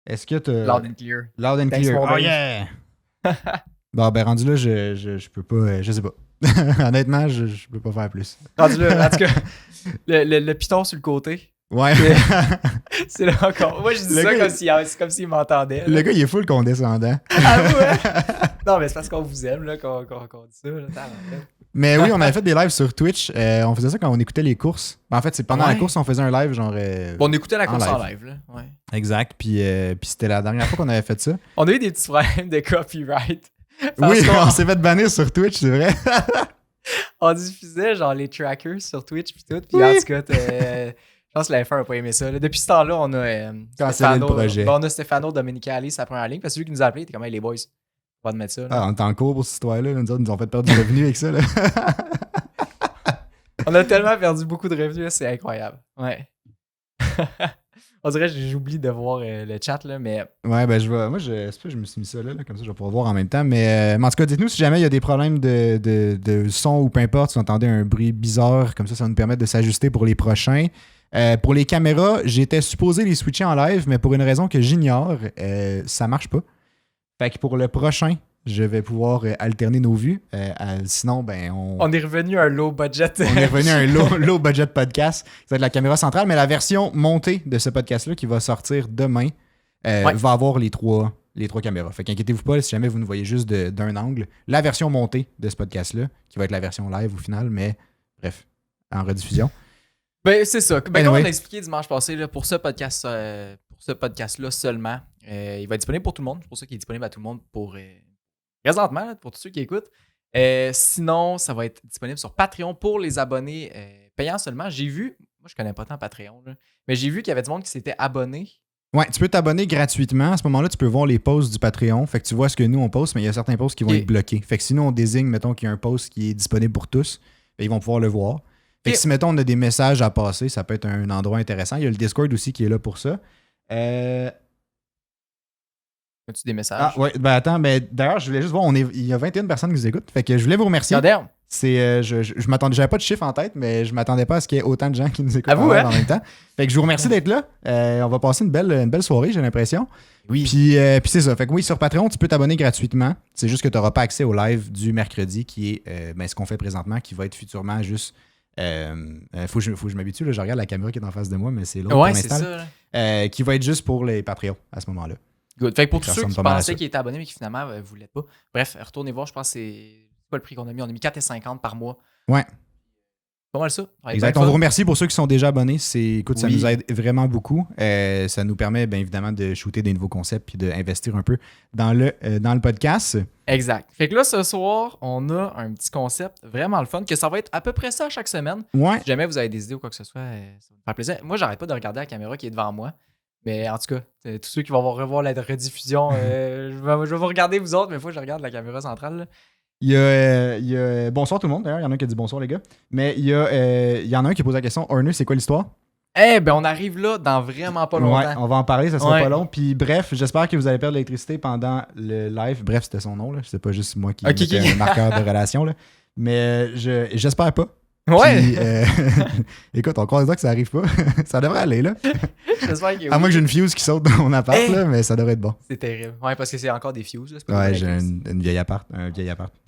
Est-ce que t'as... Loud and clear. Loud and Thanks, clear. mon Oh Dave. yeah! Bon, ben rendu là, je peux pas... je sais pas. Honnêtement, je peux pas faire plus. Rendu là, en tout cas, le piton sur le côté. Ouais. C'est là encore. Moi, je dis Le ça gars, comme s'il m'entendait. Le gars, il est full condescendant. Ah ouais? Non, mais c'est parce qu'on vous aime, là, qu'on dit ça. Là, Mais oui, on avait fait des lives sur Twitch. On faisait ça quand on écoutait les courses. En fait, c'est pendant la course, on faisait un live genre... Bon, on écoutait la course en en live, là. Ouais. Exact. Puis c'était la dernière fois qu'on avait fait ça. On a eu des petits problèmes de copyright. Oui, on s'est fait bannir sur Twitch, c'est vrai. On diffusait genre les trackers sur Twitch puis tout. Puis en tout cas, je pense que la F1 n'a pas aimé ça. Là, depuis ce temps-là, on a Cancellé le projet. On a Stefano Domenicali, sa première ligne. Parce que celui qui nous a appelé, il était comme, hey, les boys, on va te mettre ça. Là. Ah, on est en cours pour cette histoire-là. Nous autres, nous ont fait perdre du revenu avec ça. Là. On a tellement perdu beaucoup de revenus, là, c'est incroyable. Ouais. On dirait que j'oublie de voir le chat, là, mais... Ouais, ben je vais... Moi, c'est pas que je me suis mis ça là, comme ça je vais pouvoir voir en même temps. Mais en tout cas, dites-nous si jamais il y a des problèmes de son ou peu importe, si vous entendez un bruit bizarre, comme ça va nous permettre de s'ajuster pour les prochains. Pour les caméras, j'étais supposé les switcher en live, mais pour une raison que j'ignore, ça marche pas. Fait que pour le prochain, je vais pouvoir alterner nos vues. Sinon, ben on est revenu à un low budget. On est revenu à un low budget podcast. Ça va être la caméra centrale, mais la version montée de ce podcast-là qui va sortir demain va avoir les trois caméras. Fait qu'inquiétez-vous pas si jamais vous ne voyez juste d'un angle. La version montée de ce podcast-là, qui va être la version live au final, mais bref, en rediffusion. Ben, c'est ça. Ben, Anyway. comme on a expliqué dimanche passé, là, pour ce podcast-là seulement, il va être disponible pour tout le monde. C'est pour ça qu'il est disponible à tout le monde présentement, là, pour tous ceux qui écoutent. Sinon, ça va être disponible sur Patreon pour les abonnés payants seulement. J'ai vu, moi je connais pas tant Patreon, là, mais j'ai vu qu'il y avait du monde qui s'était abonné. Ouais, tu peux t'abonner gratuitement. À ce moment-là, tu peux voir les posts du Patreon. Fait que tu vois ce que nous on poste, mais il y a certains posts qui vont être bloqués. Fait que si nous on désigne, mettons qu'il y a un post qui est disponible pour tous, ben, ils vont pouvoir le voir. Fait que si, mettons, on a des messages à passer, ça peut être un endroit intéressant. Il y a le Discord aussi qui est là pour ça. As-tu des messages? Ah, ouais, ben attends, mais d'ailleurs, je voulais juste voir, il y a 21 personnes qui nous écoutent. Fait que je voulais vous remercier. Goddamn. Je m'attendais, j'avais pas de chiffre en tête, mais je m'attendais pas à ce qu'il y ait autant de gens qui nous écoutent À vous, hein? en même temps. Fait que je vous remercie d'être là. On va passer une belle soirée, j'ai l'impression. Oui. Puis c'est ça. Fait que oui, sur Patreon, tu peux t'abonner gratuitement. C'est juste que tu n'auras pas accès au live du mercredi, qui est ce qu'on fait présentement, qui va être futurement juste. Faut que je m'habitue, là, je regarde la caméra qui est en face de moi, mais c'est l'autre Ouais, pour c'est l'instant. ça. Qui va être juste pour les Patreons à ce moment-là. Good. Fait que pour tous Ça ceux ressemble qui pas mal à pensaient ça. qu'ils étaient abonnés mais qui finalement ne voulaient pas. Bref, retournez voir, je pense que c'est pas le prix qu'on a mis. On a mis 4,50 par mois. Ouais. Pas mal ça. Ouais, Exact. bien On fun. vous remercie pour ceux qui sont déjà abonnés. Écoute, ça Oui. nous aide vraiment beaucoup. Ça nous permet bien évidemment de shooter des nouveaux concepts puis d'investir un peu dans le podcast. Exact. Fait que là, ce soir, on a un petit concept vraiment le fun, que ça va être à peu près ça chaque semaine. Ouais. Si jamais vous avez des idées ou quoi que ce soit, ça va me faire plaisir. Moi, j'arrête pas de regarder la caméra qui est devant moi. Mais en tout cas, tous ceux qui vont revoir la rediffusion, je vais vous regarder vous autres, mais il faut que je regarde la caméra centrale. Là. Il y a bonsoir tout le monde d'ailleurs. Il y en a un qui a dit bonsoir les gars. Mais il y en a un qui a posé la question Horner, c'est quoi l'histoire? Eh ben, on arrive là dans vraiment pas longtemps. Ouais, on va en parler, ça sera Ouais. pas long. Puis bref, j'espère que vous allez perdre l'électricité pendant le live. Bref, c'était son nom, là. C'est pas juste moi qui mettais un marqueur de relation, là. Mais j'espère pas. Ouais. Puis, écoute, on croise là que ça arrive pas. Ça devrait aller, là. J'espère que À moins que j'ai une fuse qui saute dans mon appart, Hey! là, mais ça devrait être bon. C'est terrible. Ouais, parce que c'est encore des fuses. Là, c'est pas Ouais, des j'ai vrais fuses. un vieil appart.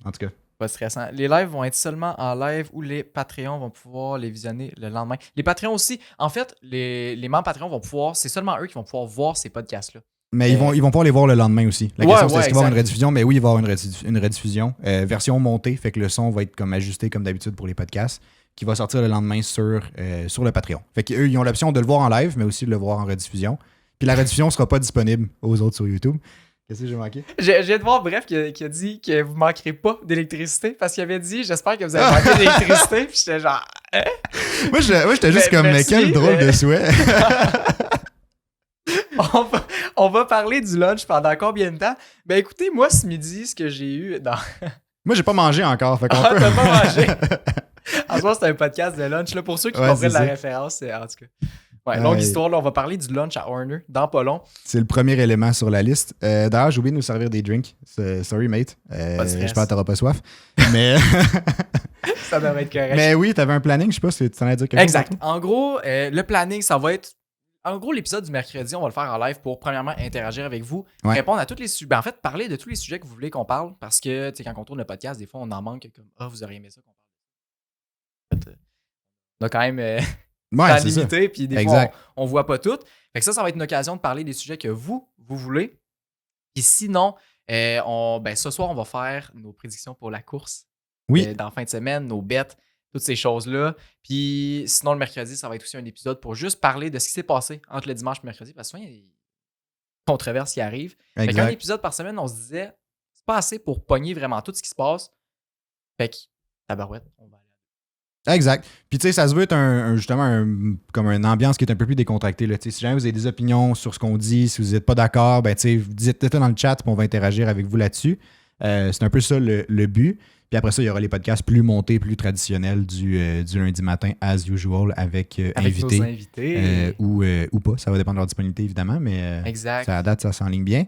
En tout cas. Pas stressant. Les lives vont être seulement en live ou les Patreons vont pouvoir les visionner le lendemain. Les Patreons aussi. En fait, les membres Patreon vont pouvoir, c'est seulement eux qui vont pouvoir voir ces podcasts-là. Mais ils vont pouvoir les voir le lendemain aussi. La Ouais, question, c'est ouais, est-ce qu'il va y avoir une exact. rediffusion? Mais oui, il va y avoir une rediffusion. Version montée, fait que le son va être comme ajusté comme d'habitude pour les podcasts, qui va sortir le lendemain sur le Patreon. Fait qu'eux, ils ont l'option de le voir en live, mais aussi de le voir en rediffusion. Puis la rediffusion ne sera pas disponible aux autres sur YouTube. Qu'est-ce que j'ai manqué? Je viens de voir, bref, qui a dit que vous manquerez pas d'électricité parce qu'il avait dit j'espère que vous avez manqué d'électricité. Puis j'étais genre, hein? Moi, j'étais juste Ben, comme, merci, quel drôle de souhait. On va parler du lunch pendant combien de temps? Ben écoutez, moi ce midi, ce que j'ai eu dans. Moi, j'ai pas mangé encore. Fait qu'on Ah, peut... t'as pas mangé? En ce moment, c'est un podcast de lunch. Là, pour ceux qui Ouais, comprennent c'est la ça. référence, c'est en tout cas. Ouais, longue histoire, là, on va parler du lunch à Horner dans pas long. C'est le premier élément sur la liste. D'ailleurs, j'ai oublié de nous servir des drinks. Sorry, mate. Pas de stress. J'espère que t'auras pas soif. Mais... Ça devrait être correct. Mais oui, t'avais un planning, je sais pas si tu t'en as dit quelque chose. Exact. En gros, le planning, ça va être En gros, l'épisode du mercredi, on va le faire en live pour, premièrement, interagir avec vous, Ouais. répondre à tous les sujets. En fait, parler de tous les sujets que vous voulez qu'on parle, parce que, tu sais, quand on tourne le podcast, des fois, on en manque comme « Ah, vous auriez aimé ça qu'on parle de ça. » En fait, on a quand même Ouais, temps c'est ça. limité, puis des Exact. fois, on voit pas tout. Fait que ça va être une occasion de parler des sujets que vous voulez. Puis sinon, ce soir, on va faire nos prédictions pour la course. Oui. Dans la fin de semaine, nos bets, toutes ces choses-là. Puis sinon, le mercredi, ça va être aussi un épisode pour juste parler de ce qui s'est passé entre le dimanche et le mercredi. Parce que souvent, il y a des controverses qui arrivent. Fait qu'un Exact. épisode par semaine, on se disait, c'est pas assez pour pogner vraiment tout ce qui se passe. Fait que, tabarouette, on va aller. Exact. Puis tu sais, ça se veut être justement comme une ambiance qui est un peu plus décontractée. Là. Si jamais vous avez des opinions sur ce qu'on dit, si vous n'êtes pas d'accord, ben dites-le dans le chat, puis on va interagir avec vous là-dessus. C'est un peu ça le but. Puis après ça, il y aura les podcasts plus montés, plus traditionnels du lundi matin, as usual, avec invités. Nos invités. Ou pas. Ça va dépendre de leur disponibilité, évidemment, mais Exact. à date, ça s'enligne bien.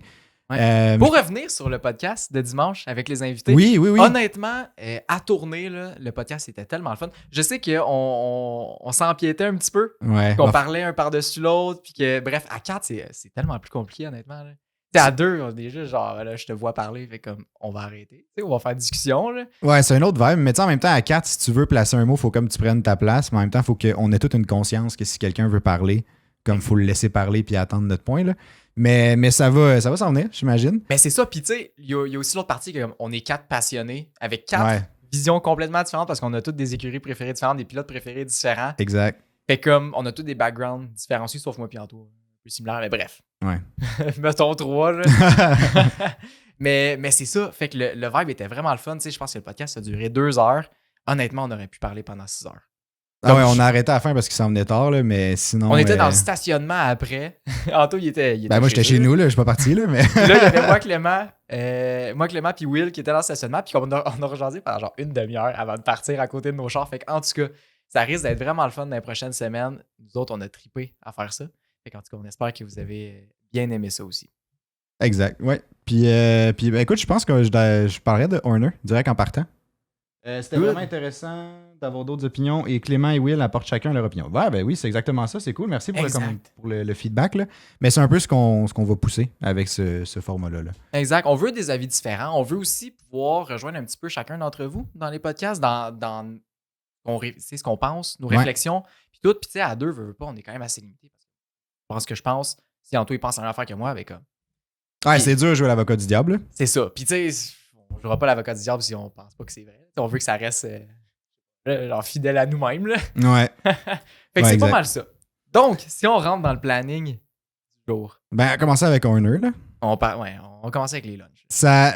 Ouais. Pour revenir sur le podcast de dimanche avec les invités, oui. Honnêtement, à tourner, là, le podcast était tellement le fun. Je sais qu'on s'empiétait un petit peu, Ouais. qu'on parlait un par-dessus l'autre, puis que, bref, à 4, c'est tellement plus compliqué, honnêtement. Là. T'sais, à 2, on est déjà genre, là, je te vois parler, fait comme, on va arrêter. T'sais, on va faire discussion. Là. Ouais, c'est un autre vibe. Mais en même temps, à 4, si tu veux placer un mot, il faut comme tu prennes ta place. Mais en même temps, il faut qu'on ait toute une conscience que si quelqu'un veut parler, comme il faut le laisser parler puis attendre notre point. Là. Mais ça va s'en venir, j'imagine. Mais c'est ça. Puis, tu sais, il y a aussi l'autre partie que on est 4 passionnés avec 4 visions complètement différentes parce qu'on a toutes des écuries préférées différentes, des pilotes préférés différents. Exact. Fait comme, on a tous des backgrounds différents aussi, sauf moi et Anto. Un peu similaire, mais bref. Ouais. Mettons 3, là. mais c'est ça. Fait que le vibe était vraiment le fun. Tu sais, je pense que le podcast a duré 2 heures. Honnêtement, on aurait pu parler pendant 6 heures. Ah ouais, on a arrêté à la fin parce qu'il s'en venait tard, là, mais sinon. On était dans le stationnement après. Anto, il était moi, j'étais chez nous, là, je suis pas parti, là, mais. Puis là, il y avait moi, Clément, puis Will qui étaient dans le stationnement, puis on a rejasé pendant genre une demi-heure avant de partir à côté de nos chars. Fait qu'en tout cas, ça risque d'être vraiment le fun dans les prochaines semaines. Nous autres, on a trippé à faire ça. Fait qu'en tout cas, on espère que vous avez bien aimé ça aussi. Exact, ouais. Puis écoute, je pense que je parlerais de Horner direct en partant. C'était vraiment intéressant d'avoir d'autres opinions et Clément et Will apportent chacun leur opinion. Ouais, ben oui, c'est exactement ça, c'est cool. Merci pour le feedback. Là. Mais c'est un peu ce qu'on va pousser avec ce format-là. Là. Exact. On veut des avis différents. On veut aussi pouvoir rejoindre un petit peu chacun d'entre vous dans les podcasts, dans ce qu'on pense, nos réflexions, puis tout. Puis tu sais, à 2, veut pas, on est quand même assez limité. Je pense que je pense, si Anto il pense à la même affaire que moi, avec ouais, c'est dur de jouer l'avocat du diable. Là. C'est ça. Puis tu sais, on ne jouera pas l'avocat du diable si on pense pas que c'est vrai. T'sais, on veut que ça reste genre fidèle à nous-mêmes. Là. Ouais. Fait que c'est pas mal ça. Donc, si on rentre dans le planning du jour. Ben, commencer avec Horner, là. On va commencer avec les lunchs. Ça.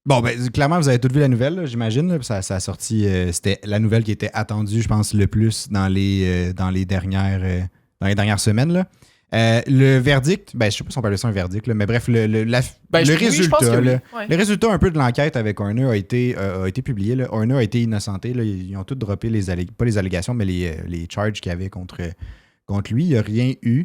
Bon, ben, clairement, vous avez toutes vu la nouvelle, là, j'imagine. Là, ça a sorti. C'était la nouvelle qui était attendue, je pense, le plus dans les dernières semaines. Là. Le verdict, ben, je sais pas si on peut appeler ça un verdict, là, mais bref, le résultat. Le résultat un peu de l'enquête avec Horner a été publié. Là. Horner a été innocenté. Là. Ils ont tous droppé pas les allégations, mais les charges qu'il y avait contre lui. Il n'y a rien eu.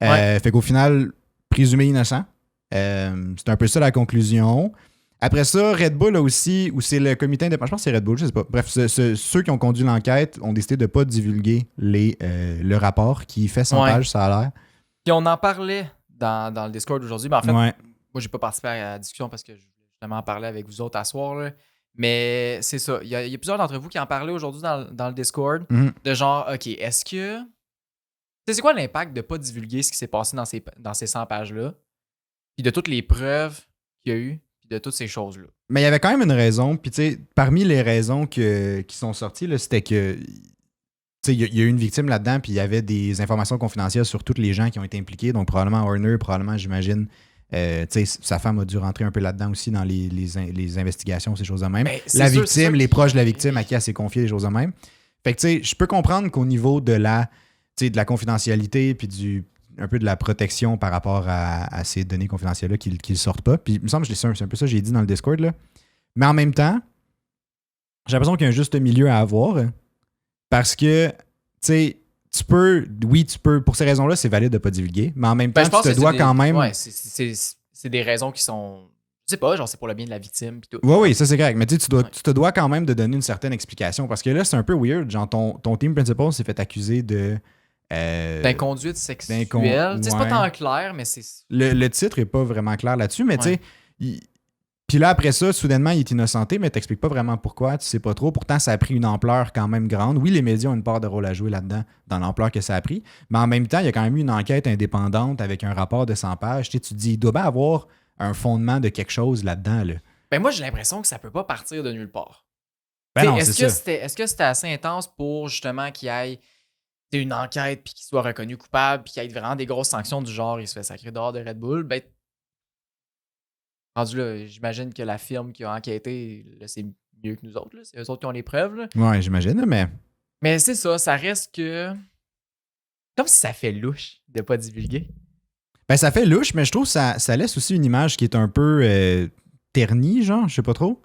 Fait qu'au final, présumé innocent. C'est un peu ça la conclusion. Après ça, Red Bull a aussi, ou c'est le comité indépendant, je pense que c'est Red Bull, je sais pas. Bref, ceux qui ont conduit l'enquête ont décidé de ne pas divulguer le rapport qui fait 100 pages, ça a l'air. Puis on en parlait dans le Discord aujourd'hui. Mais en fait, moi, j'ai pas participé à la discussion parce que je voulais justement en parler avec vous autres à soir. Là. Mais c'est ça. Il y a plusieurs d'entre vous qui en parlaient aujourd'hui dans le Discord. De genre, OK, est-ce que... C'est quoi l'impact de pas divulguer ce qui s'est passé dans ces 100 pages-là? Puis de toutes les preuves qu'il y a eu, puis de toutes ces choses-là. Mais il y avait quand même une raison. Puis tu sais, parmi les raisons qui sont sorties, là, c'était que... Il y a eu une victime là-dedans, puis il y avait des informations confidentielles sur tous les gens qui ont été impliqués. Donc, probablement Horner, probablement, j'imagine, sa femme a dû rentrer un peu là-dedans aussi dans les investigations, ces choses de même. La victime, les proches de la victime à qui elle s'est confiée, des choses de même. Fait que, tu sais, je peux comprendre qu'au niveau de la confidentialité, puis un peu de la protection par rapport à ces données confidentielles-là qu'ils sortent pas. Puis, il me semble que c'est un peu ça que j'ai dit dans le Discord, là. Mais en même temps, j'ai l'impression qu'il y a un juste milieu à avoir. Parce que, tu sais, tu peux, pour ces raisons-là, c'est valide de ne pas divulguer, mais en même temps, tu te dois quand même... Ouais, c'est des raisons qui sont... Je sais pas, genre c'est pour le bien de la victime pis tout. Oui, ça c'est correct, mais tu te dois quand même de donner une certaine explication, parce que là, c'est un peu weird, genre ton team principal s'est fait accuser de D'inconduite sexuelle. Tu sais, c'est pas tant clair, mais c'est... Le titre est pas vraiment clair là-dessus, mais tu sais... Puis là, après ça, soudainement, il est innocenté, mais t'expliques pas vraiment pourquoi, tu sais pas trop. Pourtant, ça a pris une ampleur quand même grande. Oui, les médias ont une part de rôle à jouer là-dedans, dans l'ampleur que ça a pris. Mais en même temps, il y a quand même eu une enquête indépendante avec un rapport de 100 pages. Tu sais, tu te dis, il doit bien avoir un fondement de quelque chose là-dedans. Là. Ben moi, j'ai l'impression que ça peut pas partir de nulle part. Ben non, est-ce que c'était assez intense pour justement qu'il y ait une enquête puis qu'il soit reconnu coupable puis qu'il y ait vraiment des grosses sanctions du genre il se fait sacrer dehors de Red Bull? Ben, rendu là, j'imagine que la firme qui a enquêté, là, c'est mieux que nous autres. Là. C'est eux autres qui ont les preuves. Là. Ouais, j'imagine, mais... Mais c'est ça reste que... Comme si ça fait louche de pas divulguer. Ben, ça fait louche, mais je trouve que ça laisse aussi une image qui est un peu ternie, genre, je sais pas trop.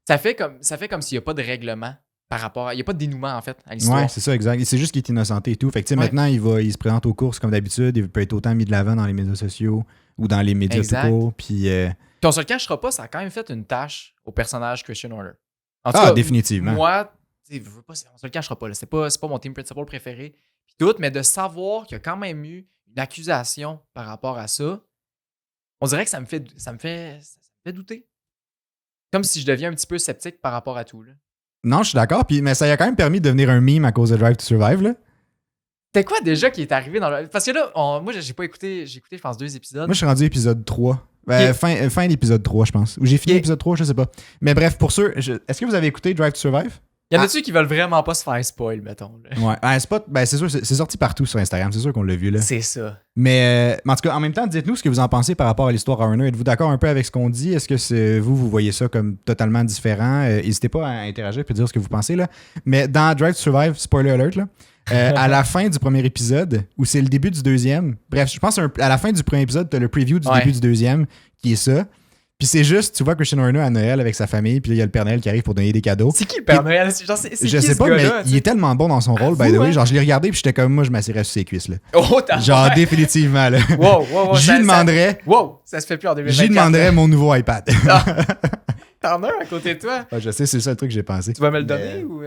Ça fait comme s'il n'y a pas de règlement par rapport... Il n'y a pas de dénouement, en fait, à l'histoire. Ouais, c'est ça, exact. C'est juste qu'il est innocenté et tout. Fait que, tu sais, maintenant, il se présente aux courses comme d'habitude. Il peut être autant mis de l'avant dans les médias sociaux ou dans les médias tout court. Puis on se le cachera pas, ça a quand même fait une tâche au personnage Christian Horner. En tout cas, définitivement. Moi, on se le cachera pas. C'est pas mon team principal préféré. Puis tout, mais de savoir qu'il y a quand même eu une accusation par rapport à ça, on dirait que ça me fait douter. Comme si je deviens un petit peu sceptique par rapport à tout. Là. Non, je suis d'accord. Mais ça a quand même permis de devenir un meme à cause de Drive to Survive. Là. C'était quoi déjà qui est arrivé dans le... Parce que là, moi, j'ai pas écouté, j'ai écouté, je pense, 2 épisodes. Moi, je suis rendu épisode 3. Fin d'épisode 3, je pense. Ou j'ai fini l'épisode 3, je sais pas. Mais bref, pour ceux... Est-ce que vous avez écouté Drive to Survive? Il y en a-tu qui veulent vraiment pas se faire spoil, mettons. Là. Ouais, c'est sûr, c'est sorti partout sur Instagram. C'est sûr qu'on l'a vu, là. C'est ça. Mais en tout cas, en même temps, dites-nous ce que vous en pensez par rapport à l'histoire Horner. Êtes-vous d'accord un peu avec ce qu'on dit? Est-ce que vous voyez ça comme totalement différent? N'hésitez pas à interagir et dire ce que vous pensez, là. Mais dans Drive to Survive, spoiler alert, là, à la fin du premier épisode, ou c'est le début du deuxième, bref, je pense à la fin du premier épisode, t'as le preview du début du deuxième, qui est ça. Puis c'est juste, tu vois Christian Horner à Noël avec sa famille, puis il y a le Père Noël qui arrive pour donner des cadeaux. C'est qui le Père Noël? Genre, c'est je sais pas, mais il est tellement bon dans son rôle, by the way. Genre, je l'ai regardé, puis j'étais comme, moi, je m'assirais sur ses cuisses, là. Oh, t'as genre, définitivement, là. Wow. J'y demanderais... ça se fait plus en 2024. J'y demanderais mon nouveau iPad. T'en as un à côté de toi? Je sais, c'est le seul truc que j'ai pensé. Tu vas me le donner ou...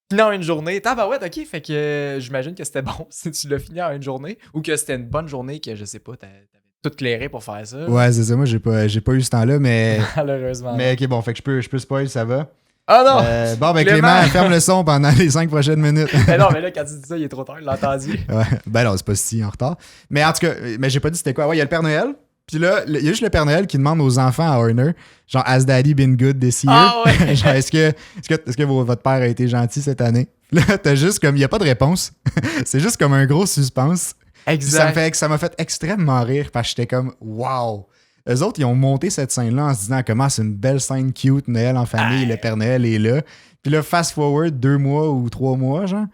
Fini en une journée. Ok, fait que j'imagine que c'était bon si tu l'as fini en une journée ou que c'était une bonne journée que, je sais pas, t'avais tout clairé pour faire ça. Ouais, c'est ça. Moi, j'ai pas eu ce temps-là, mais... Malheureusement. Mais ok, bon, fait que je peux spoil, ça va. Ah non! Bon, ben Clément, ferme le son pendant les 5 prochaines minutes. Mais non, mais là, quand tu dis ça, il est trop tard, il l'a entendu. Ouais, ben non, c'est pas si en retard. Mais en tout cas, j'ai pas dit c'était quoi. Ouais, il y a le Père Noël. Puis là, il y a juste le Père Noël qui demande aux enfants à Horner, genre, has daddy been good this year? Ah ouais! genre, est-ce que votre père a été gentil cette année? Là, t'as juste comme, il y a pas de réponse. c'est juste comme un gros suspense. Exact. Ça m'a fait extrêmement rire parce que j'étais comme, wow! Eux autres, ils ont monté cette scène-là en se disant comment c'est une belle scène cute, Noël en famille, le Père Noël est là. Puis là, fast forward 2 mois ou 3 mois, genre.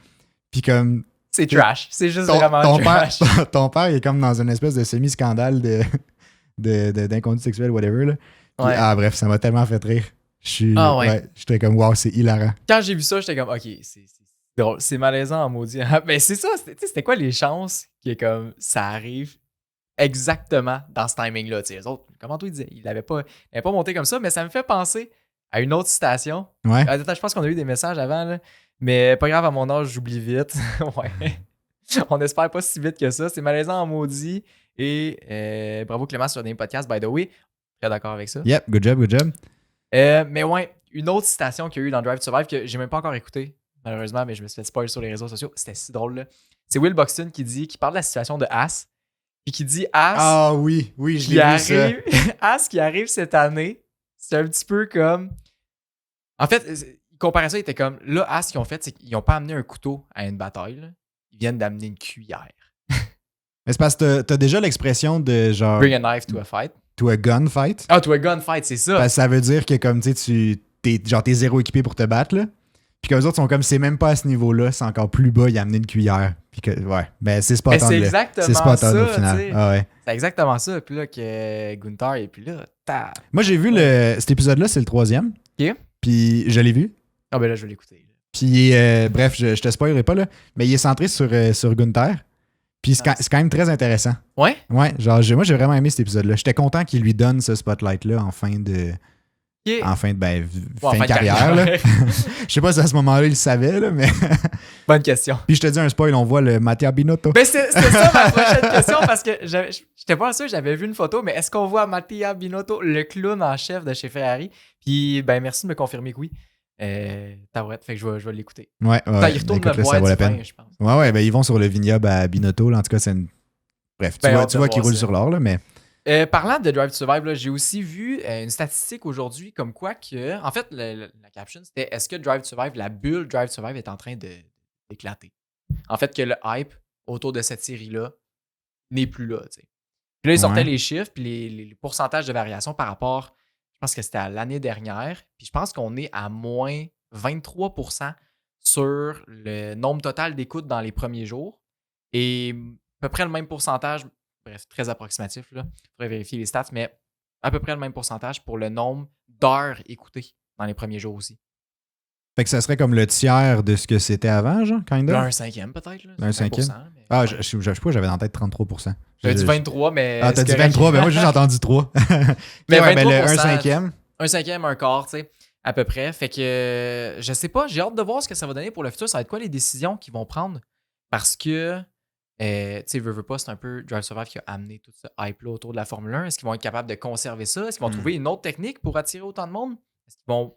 Puis comme... C'est trash. C'est juste vraiment trash. Ton père, il est comme dans une espèce de semi-scandale d'inconduite sexuelle, whatever. Là. Puis, bref, ça m'a tellement fait rire. J'étais comme, wow, c'est hilarant. Quand j'ai vu ça, j'étais comme, ok, c'est drôle. C'est malaisant en maudit. Mais c'est ça, c'était quoi les chances que comme ça arrive exactement dans ce timing-là? Les autres, comment toi, ils disaient? Il n'avait pas monté comme ça, mais ça me fait penser à une autre citation. Ouais. Attends, je pense qu'on a eu des messages avant, là. Mais pas grave, à mon âge, j'oublie vite. Ouais. On espère pas si vite que ça. C'est malaisant en maudit. Et bravo Clément sur des podcasts, by the way. Très d'accord avec ça. Yep, good job. Mais ouais, une autre citation qu'il y a eu dans Drive to Survive que j'ai même pas encore écouté, malheureusement, mais je me suis fait spoil sur les réseaux sociaux. C'était si drôle, là. C'est Will Buxton qui parle de la situation de As. Puis qui dit As. Ah oui, je l'ai vu ça. As qui arrive cette année, c'est un petit peu comme. En fait, il comparait ça, il était comme. Là, As, ce qu'ils ont fait, c'est qu'ils n'ont pas amené un couteau à une bataille, là. Ils viennent d'amener une cuillère. Mais c'est parce que t'as déjà l'expression de genre. Bring a knife to a fight. To a gunfight. Ah, to a gunfight, c'est ça. Parce que ça veut dire que comme t'es zéro équipé pour te battre, là. Puis qu'eux autres sont comme, c'est même pas à ce niveau-là, c'est encore plus bas, il a amené une cuillère. Puis que, ouais, ben c'est spot on. C'est exactement ça, au final. Ah ouais. C'est exactement ça. Puis là, que Gunther, et puis là, Moi, j'ai vu cet épisode-là, c'est le 3e. OK. Puis je l'ai vu. Ah ben là, je vais l'écouter. Puis, bref, je te spoilerai pas, là, mais il est centré sur Gunther. Puis c'est quand même très intéressant. Ouais? Ouais, genre, moi, j'ai vraiment aimé cet épisode-là. J'étais content qu'il lui donne ce spotlight-là en fin Ok. En fin de, Ouais, en fin fin de carrière. Là. Je sais pas si à ce moment-là, il le savait, là, mais. Bonne question. Puis je te dis un spoil, on voit le Mattia Binotto. Ben, c'était ça ma prochaine question parce que j'étais pas sûr, j'avais vu une photo, mais est-ce qu'on voit Mattia Binotto, le clown en chef de chez Ferrari? Puis, ben, merci de me confirmer que oui. Tabarouette, fait que je vais l'écouter. Ouais, Ça, il retourne écoute, me là, ça boire vaut du la peine. vin, je pense. Ouais, ben ils vont sur le vignoble à Binotto. Là. En tout cas, c'est une. Bref, Ben, tu vois qu'ils voir roulent ça. sur l'or, là, mais. Parlant de Drive to Survive, là, j'ai aussi vu une statistique aujourd'hui comme quoi que. En fait, la caption, c'était est-ce que Drive to Survive, la bulle Drive to Survive est en train d'éclater? En fait, que le hype autour de cette série-là n'est plus là. T'sais. Puis là, ils sortaient les chiffres, puis les pourcentages de variation par rapport, je pense que c'était à l'année dernière. Puis je pense qu'on est à moins 23% sur le nombre total d'écoutes dans les premiers jours. Et à peu près le même pourcentage, bref, très approximatif, là. Il faudrait vérifier les stats, mais à peu près le même pourcentage pour le nombre d'heures écoutées dans les premiers jours aussi. Fait que ça serait comme le tiers de ce que c'était avant, genre, kind of? Là, un cinquième peut-être. Là. Un cinquième? 20%, mais Ah, ouais. je sais pas, j'avais dans la tête 33%. J'avais dit 23, mais. Ah, t'as c'est dit correct. 23, ben moi j'ai juste entendu 3. Mais ouais, ben 23%, un cinquième. Un cinquième, un quart, tu sais, à peu près. Fait que je sais pas, j'ai hâte de voir ce que ça va donner pour le futur. Ça va être quoi les décisions qu'ils vont prendre? Parce que, tu sais, veux pas, c'est un peu Drive Survive qui a amené tout ce hype-là autour de la Formule 1. Est-ce qu'ils vont être capables de conserver ça? Est-ce qu'ils vont trouver une autre technique pour attirer autant de monde? Est-ce qu'ils vont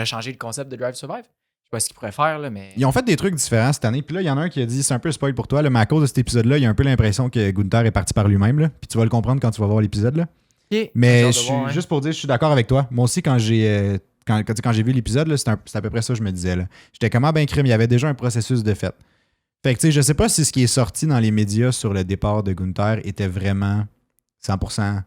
changer le concept de Drive Survive? Je sais pas ce qu'ils pourraient faire, là, mais. Ils ont fait des trucs différents cette année. Puis là, il y en a un qui a dit, c'est un peu spoil pour toi, là, mais à cause de cet épisode-là, il y a un peu l'impression que Gunther est parti par lui-même. Là. Puis tu vas le comprendre quand tu vas voir l'épisode. Là. Okay. Mais juste pour dire, je suis d'accord avec toi. Moi aussi, quand j'ai vu l'épisode, là, c'est à peu près ça que je me disais. Là. J'étais comment ben crime, il y avait déjà un processus de fait. Fait que tu sais, je sais pas si ce qui est sorti dans les médias sur le départ de Gunther était vraiment 100%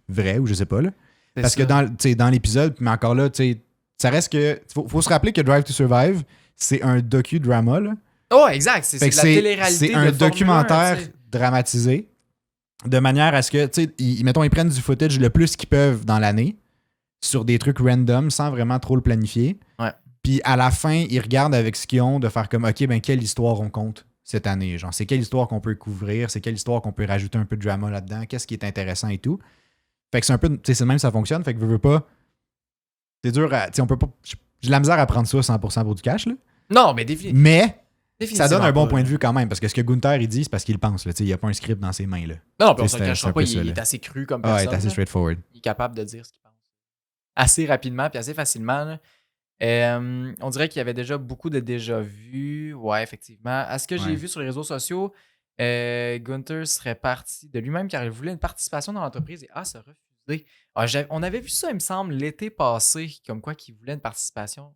vrai ou je sais pas. Là. Parce que dans l'épisode, mais encore là, tu sais, ça reste que. Faut se rappeler que Drive to Survive, c'est un docu-drama. Là. Oh, exact. C'est de la télé-réalité. C'est un documentaire dramatisé de manière à ce que, tu sais, ils prennent du footage le plus qu'ils peuvent dans l'année sur des trucs random sans vraiment trop le planifier. Ouais. Puis à la fin, ils regardent avec ce qu'ils ont de faire comme, OK, ben quelle histoire on compte cette année? Genre, c'est quelle histoire qu'on peut couvrir? C'est quelle histoire qu'on peut rajouter un peu de drama là-dedans? Qu'est-ce qui est intéressant et tout? Fait que c'est un peu, tu sais, c'est le même, ça fonctionne. Fait que veux pas. C'est dur à. Tu sais, on peut pas. J'ai de la misère à prendre ça 100% pour du cash, là. Non, mais définitivement. Mais ça donne un bon point de vue quand même, parce que ce que Gunther il dit, c'est parce qu'il pense. Là, il n'y a pas un script dans ses mains. Là. Non, puis on se le cachera pas, il est assez cru comme personne. Il est assez straightforward. Il est capable de dire ce qu'il pense. Assez rapidement puis assez facilement. On dirait qu'il y avait déjà beaucoup de déjà-vu. Ouais, effectivement. À ce que j'ai vu sur les réseaux sociaux, Gunther serait parti de lui-même car il voulait une participation dans l'entreprise et se refusé. On avait vu ça, il me semble, l'été passé, comme quoi qu'il voulait une participation.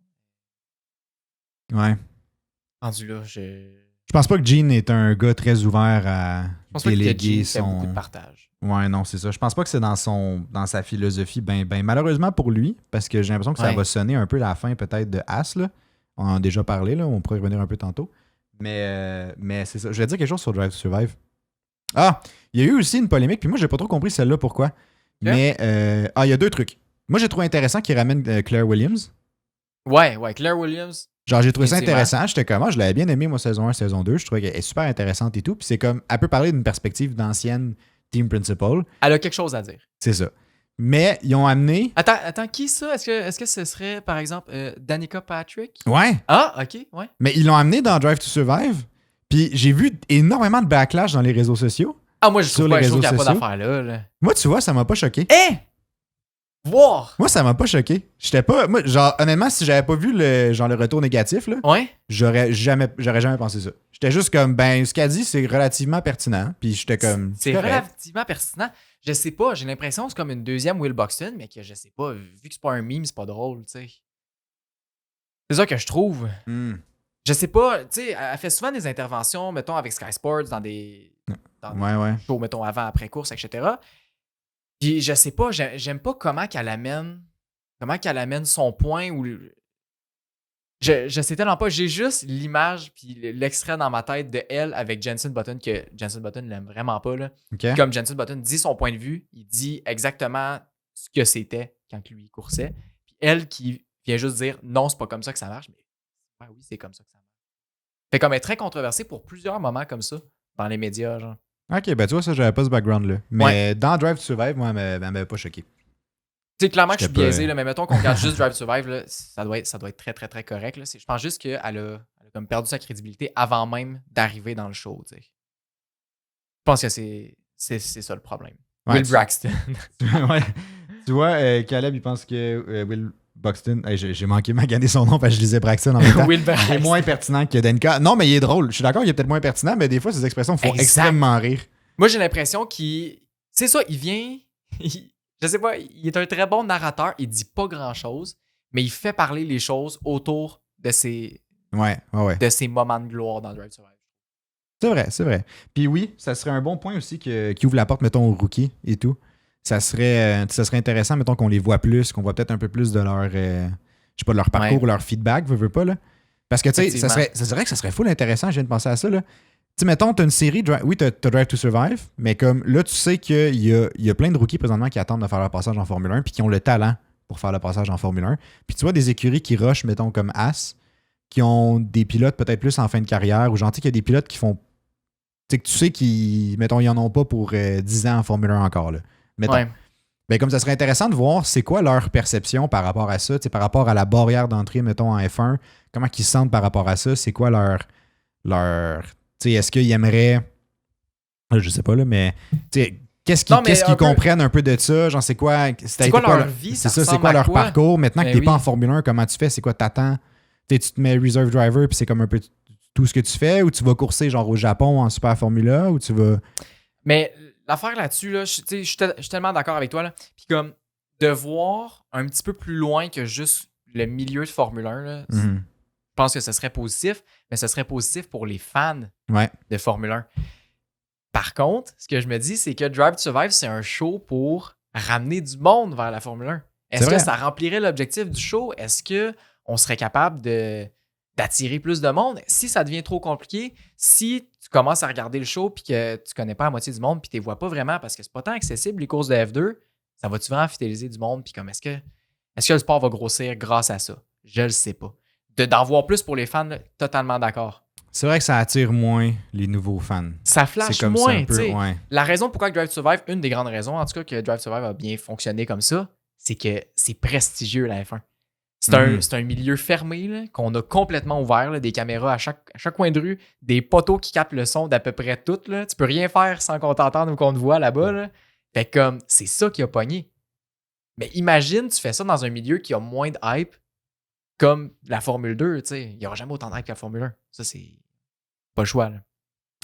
Ouais. Rendu là, je pense pas que Gene est un gars très ouvert à déléguer son. Fait beaucoup de partage. Ouais, non, c'est ça. Je pense pas que c'est dans sa philosophie. Ben, malheureusement pour lui, parce que j'ai l'impression que ça va sonner un peu la fin peut-être de As. Là. On en a déjà parlé, là. On pourrait revenir un peu tantôt. Mais c'est ça. Je vais dire quelque chose sur Drive to Survive. Ah, il y a eu aussi une polémique, puis moi, j'ai pas trop compris celle-là, pourquoi. Mais, il y a deux trucs. Moi, j'ai trouvé intéressant qu'il ramène Claire Williams. Ouais, Claire Williams. Genre, j'ai trouvé ça intéressant. J'étais comme, je l'avais bien aimé, moi, saison 1, saison 2. Je trouvais qu'elle est super intéressante et tout. Puis c'est comme, elle peut parler d'une perspective d'ancienne team principal. Elle a quelque chose à dire. C'est ça. Mais ils ont amené. Attends, qui ça? Est-ce que ce serait, par exemple, Danica Patrick? Ouais. Ah, ok, ouais. Mais ils l'ont amené dans Drive to Survive. Puis j'ai vu énormément de backlash dans les réseaux sociaux. Ah, moi, je trouve qu'il n'y a pas d'affaire là. Moi, tu vois, ça m'a pas choqué. Wow! Moi, ça m'a pas choqué. J'étais pas. Moi, genre, honnêtement, si j'avais pas vu le retour négatif, là, j'aurais jamais pensé ça. J'étais juste comme, ce qu'elle dit, c'est relativement pertinent. Puis j'étais comme. C'est relativement pertinent. Je sais pas, j'ai l'impression que c'est comme une deuxième Will Buxton, mais que je sais pas, vu que c'est pas un meme, c'est pas drôle, tu sais. C'est ça que je trouve. Je sais pas, tu sais, elle fait souvent des interventions, mettons, avec Sky Sports dans des shows, mettons, avant, après course, etc. Puis je sais pas, j'aime pas comment qu'elle amène son point ou je sais tellement pas, j'ai juste l'image puis l'extrait dans ma tête de elle avec Jenson Button que Jenson Button l'aime vraiment pas là. Okay. Comme Jenson Button dit son point de vue, il dit exactement ce que c'était quand lui coursait. Puis elle qui vient juste dire non, c'est pas comme ça que ça marche, mais oui, c'est comme ça que ça marche. Fait comme elle est très controversée pour plusieurs moments comme ça dans les médias genre. Ok, tu vois, ça, j'avais pas ce background-là. Mais dans Drive to Survive, moi, elle m'avait pas choqué. Tu sais, clairement que je suis J'étais pas- biaisé, là, mais mettons qu'on regarde juste Drive to Survive, là, ça doit être très, très, très correct. Là. Je pense juste qu'elle a comme perdu sa crédibilité avant même d'arriver dans le show. Tu sais. Je pense que c'est ça le problème. Ouais, Will Braxton. Ouais. Tu vois, Caleb, il pense que Will Buxton. Hey, j'ai manqué maganer son nom parce que je lisais Braxton en même temps. Will Il est Braxton. moins pertinent que Denka. Non, mais il est drôle. Je suis d'accord, il est peut-être moins pertinent, mais des fois, ses expressions font Exact. extrêmement rire. Moi, j'ai l'impression qu'il. C'est ça, il vient. Je sais pas, il est un très bon narrateur. Il dit pas grand-chose, mais il fait parler les choses autour de ses Ouais. moments de gloire dans Drive to Survive. C'est vrai. Puis oui, ça serait un bon point aussi qui ouvre la porte, mettons, aux rookies et tout. Ça serait intéressant, mettons, qu'on les voit plus, qu'on voit peut-être un peu plus de leur, je sais pas, de leur parcours ou leur feedback, veux pas, là. Parce que, tu sais, ça serait que ça serait full intéressant, je viens de penser à ça, là. Tu sais, mettons, t'as une série, oui, t'as Drive to Survive, mais comme là, tu sais qu'il y a plein de rookies présentement qui attendent de faire leur passage en Formule 1 puis qui ont le talent pour faire le passage en Formule 1. Puis tu vois des écuries qui rushent, mettons, comme As, qui ont des pilotes peut-être plus en fin de carrière, ou genre, tu sais, qu'il y a des pilotes qui font. Tu sais, que tu sais qu'ils, mettons, ils en ont pas pour 10 ans en Formule 1 encore, là. Mettons. Ouais. Ben, comme ça serait intéressant de voir c'est quoi leur perception par rapport à ça, par rapport à la barrière d'entrée, mettons, en F1, comment ils se sentent par rapport à ça, c'est quoi leur est-ce qu'ils aimeraient, je sais pas là, mais qu'est-ce qu'ils comprennent un peu de ça, genre c'est quoi leur vie, c'est ça, c'est quoi leur parcours, maintenant que t'es pas en Formule 1, comment tu fais, c'est quoi t'attends, tu te mets reserve driver puis c'est comme un peu tout ce que tu fais, ou tu vas courser genre au Japon en Super Formula, ou tu vas... Mais l'affaire là-dessus, là, je suis tellement d'accord avec toi. Là. Puis comme de voir un petit peu plus loin que juste le milieu de Formule 1, là, je pense que ce serait positif, mais ce serait positif pour les fans de Formule 1. Par contre, ce que je me dis, c'est que Drive to Survive, c'est un show pour ramener du monde vers la Formule 1. Est-ce que ça remplirait l'objectif du show? Est-ce qu'on serait capable d'attirer plus de monde? Si ça devient trop compliqué, si tu commences à regarder le show puis que tu connais pas la moitié du monde puis tu les vois pas vraiment parce que c'est pas tant accessible les courses de F2, ça va-tu vraiment fidéliser du monde? Puis comme est-ce que le sport va grossir grâce à ça? Je le sais pas. D'en voir plus pour les fans, là, totalement d'accord. C'est vrai que ça attire moins les nouveaux fans. Ça flash moins, tu sais. Ouais. La raison pourquoi Drive to Survive, une des grandes raisons, en tout cas, que Drive to Survive a bien fonctionné comme ça, c'est que c'est prestigieux, la F1. C'est un milieu fermé là, qu'on a complètement ouvert, là, des caméras à chaque coin de rue, des poteaux qui captent le son d'à peu près tout. Là. Tu peux rien faire sans qu'on t'entende ou qu'on te voit là-bas. Là. Fait comme, c'est ça qui a pogné. Mais imagine, tu fais ça dans un milieu qui a moins de hype comme la Formule 2. Il n'y aura jamais autant de hype que la Formule 1. Ça, c'est pas le choix. Là.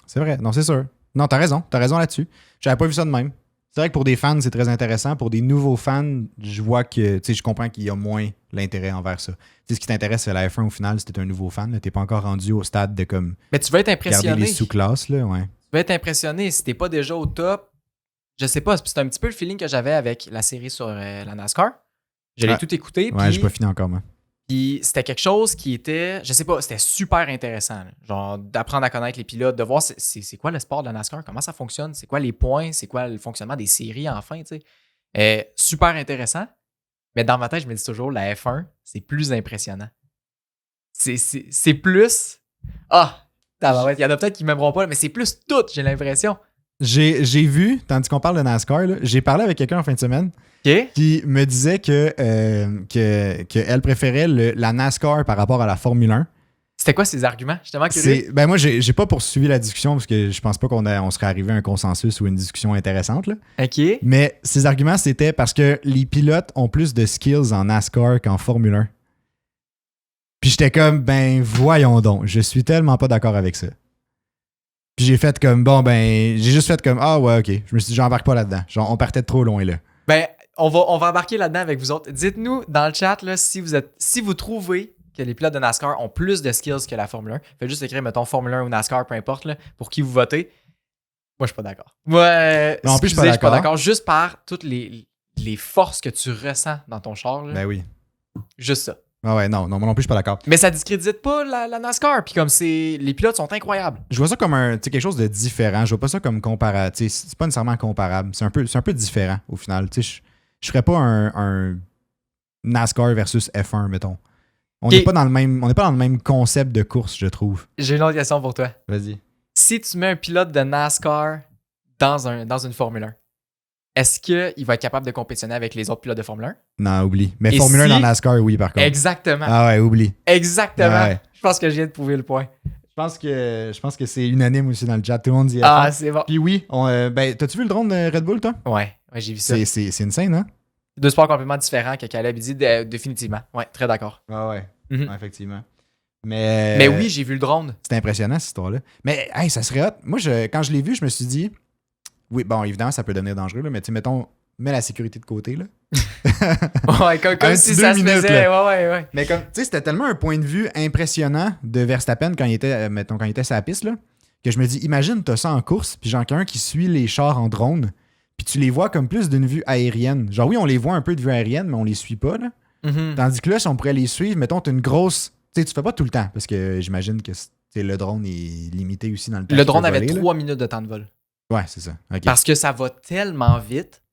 C'est vrai, non, c'est sûr. Non, t'as raison là-dessus. J'avais pas vu ça de même. C'est vrai que pour des fans, c'est très intéressant. Pour des nouveaux fans, je vois que, je comprends qu'il y a moins l'intérêt envers ça. Ce qui t'intéresse, c'est la F1 au final, si t'es un nouveau fan. T'es pas encore rendu au stade de comme. Mais tu vas être impressionné. Regarder les sous-classes, là, ouais. Tu vas être impressionné. Si t'es pas déjà au top, je sais pas, c'est un petit peu le feeling que j'avais avec la série sur la NASCAR. Je l'ai tout écouté. Ouais, j'ai pas fini encore, moi. Puis c'était quelque chose qui était, je sais pas, c'était super intéressant. Là. Genre d'apprendre à connaître les pilotes, de voir c'est quoi le sport de la NASCAR, comment ça fonctionne, c'est quoi les points, c'est quoi le fonctionnement des séries enfin, tu sais. Super intéressant. Mais dans ma tête, je me dis toujours, la F1, c'est plus impressionnant. C'est plus... Ah! Il y en a peut-être qui m'aimeront pas, mais c'est plus tout, j'ai l'impression. J'ai vu, tandis qu'on parle de NASCAR, là, j'ai parlé avec quelqu'un en fin de semaine qui me disait que elle préférait la NASCAR par rapport à la Formule 1. C'était quoi ses arguments? Je suis tellement curieux. Ben moi, j'ai pas poursuivi la discussion parce que je pense pas qu'on serait arrivé à un consensus ou une discussion intéressante. Là. OK. Mais ses arguments, c'était parce que les pilotes ont plus de skills en NASCAR qu'en Formule 1. Puis j'étais comme, ben voyons donc, je suis tellement pas d'accord avec ça. Puis j'ai fait comme, j'ai juste fait comme, ah ouais, ok. Je me suis dit, j'embarque pas là-dedans. Genre, on partait de trop loin là. Ben, on va embarquer là-dedans avec vous autres. Dites-nous dans le chat là, si vous trouvez que les pilotes de NASCAR ont plus de skills que la Formule 1. Faites juste écrire, mettons, Formule 1 ou NASCAR, peu importe, là, pour qui vous votez. Moi, je suis pas d'accord. Ouais, non, en plus, je suis pas d'accord. Juste par toutes les forces que tu ressens dans ton char. Là. Ben oui. Juste ça. Ah ouais, non, moi non plus, je suis pas d'accord. Mais ça discrédite pas la NASCAR. Puis comme les pilotes sont incroyables. Je vois ça comme quelque chose de différent. Je vois pas ça comme comparable. C'est pas nécessairement comparable. C'est un peu différent au final. Je ferais pas un NASCAR versus F1, mettons. On n'est pas dans le même concept de course, je trouve. J'ai une autre question pour toi. Vas-y. Si tu mets un pilote de NASCAR dans une Formule 1, est-ce qu'il va être capable de compétitionner avec les autres pilotes de Formule 1? Non, oublie. Mais Et Formule 1 si- dans NASCAR, oui, par contre. Exactement. Ah ouais, oublie. Exactement. Ouais. Je pense que je viens de prouver le point. Je pense que c'est unanime aussi dans le chat. Tout le monde dit Ah, F1. c'est bon. Puis oui, ben, t'as-tu vu le drone de Red Bull, toi? Ouais, j'ai vu ça. C'est insane, hein? Deux sports complètement différents que Caleb dit définitivement. Ouais, très d'accord. Ah ouais. Mhm. Ouais, effectivement. Mais oui, j'ai vu le drone. c'était impressionnant, cette histoire-là. Mais, hey, ça serait hot. Moi, quand je l'ai vu, je me suis dit, oui, bon, évidemment, ça peut devenir dangereux, là, mais tu sais, mettons, mets la sécurité de côté, là. Ouais, comme Un si petit ça 2 se minutes, faisait. là. Ouais. Mais comme, tu sais, c'était tellement un point de vue impressionnant de Verstappen quand il était, quand il était sur la piste, là, que je me dis, imagine, t'as ça en course, puis genre quelqu'un qui suit les chars en drone, puis tu les vois comme plus d'une vue aérienne. Genre, oui, on les voit un peu de vue aérienne, mais on les suit pas, là. Mhm. Tandis que là, si on pourrait les suivre, mettons, t'as une grosse. Tu sais, tu fais pas tout le temps, parce que j'imagine que le drone est limité aussi dans le temps. Le qu'il drone peut avait voler, là. 3 minutes de temps de vol. Ouais, c'est ça. Ok. Parce que ça va tellement vite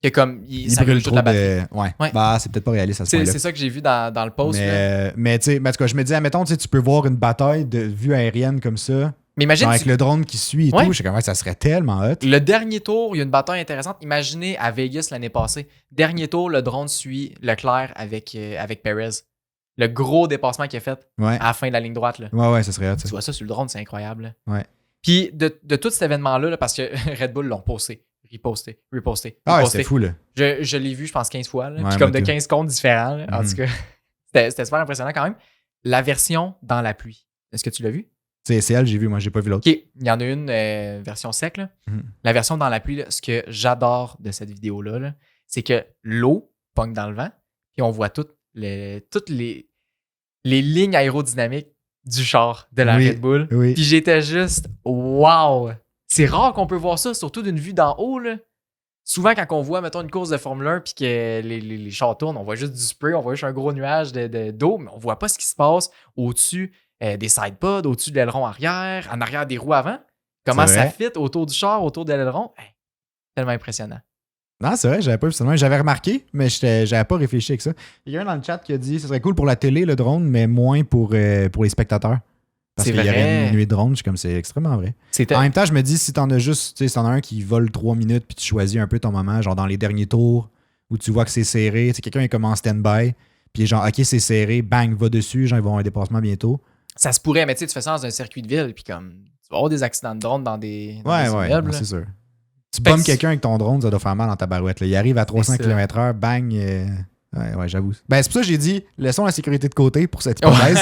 que comme Il ça brûle brûle toute trop la batterie. Ouais. Ouais. Bah, c'est peut-être pas réaliste à ce point-là. C'est ça que j'ai vu dans le post. là. Mais tu sais, en tout cas, je me dis, admettons, tu sais, tu peux voir une bataille de vue aérienne comme ça, Mais imagine, genre avec le drone qui suit et Ouais. tout. Je sais comment ça serait tellement hot. le dernier tour, il y a une bataille intéressante. Imaginez à Vegas l'année passée. Dernier tour, le drone suit Leclerc avec Perez. Le gros dépassement qu'il a fait Ouais. à la fin de la ligne droite. Là. Ouais, ça serait hot. Tu Ça. vois ça sur le drone, c'est incroyable. là. Ouais. Puis de tout cet événement-là, là, parce que Red Bull l'ont posté, reposté. Ah ouais, c'était fou, là. Je l'ai vu, je pense, 15 fois. Là, Ouais, puis comme moi de tout. 15 comptes différents. là. En Mhm. tout cas, c'était super impressionnant quand même. La version dans la pluie. Est-ce que tu l'as vu? C'est elle, j'ai vu, moi, j'ai pas vu l'autre. OK, il y en a une version sec. Là. Mhm. La version dans la pluie, là, ce que j'adore de cette vidéo-là, là, c'est que l'eau pogne dans le vent, puis on voit toutes les lignes aérodynamiques du char de la Oui, Red Bull. oui. Puis j'étais juste wow! C'est rare qu'on peut voir ça, surtout d'une vue d'en haut. Là. Souvent, quand on voit, mettons, une course de Formule 1 puis que les chars tournent, on voit juste du spray, on voit juste un gros nuage d'eau, mais on voit pas ce qui se passe au-dessus des sidepods, au-dessus de l'aileron arrière, en arrière des roues avant. Comment C'est ça vrai. fit autour du char, autour de l'aileron. Hey, tellement impressionnant. Non, c'est vrai, j'avais pas vu ça. J'avais remarqué, mais j'avais pas réfléchi avec ça. Il y a un dans le chat qui a dit ce serait cool pour la télé, le drone, mais moins pour les spectateurs. Parce C'est qu'il y aurait vrai. une nuée de drone. Je suis comme, c'est extrêmement vrai. C'était En même temps, je me dis, si t'en as juste, tu sais, si t'en as un qui vole 3 minutes, puis tu choisis un peu ton moment, genre dans les derniers tours, où tu vois que c'est serré, tu sais, quelqu'un est comme en stand-by, puis genre, ok, c'est serré, bang, va dessus, genre, ils vont avoir un dépassement bientôt. Ça se pourrait, mais tu sais, tu fais ça dans un circuit de ville, puis comme tu vas avoir des accidents de drone dans des Ouais, immeubles. non, là. c'est sûr. Tu Fait bommes que- quelqu'un avec ton drone, ça doit faire mal dans ta barouette. Là. Il arrive à 300 C'est ça. km/h, bang. Ouais, j'avoue. Ben, c'est pour ça que j'ai dit, laissons la sécurité de côté pour cette hypothèse.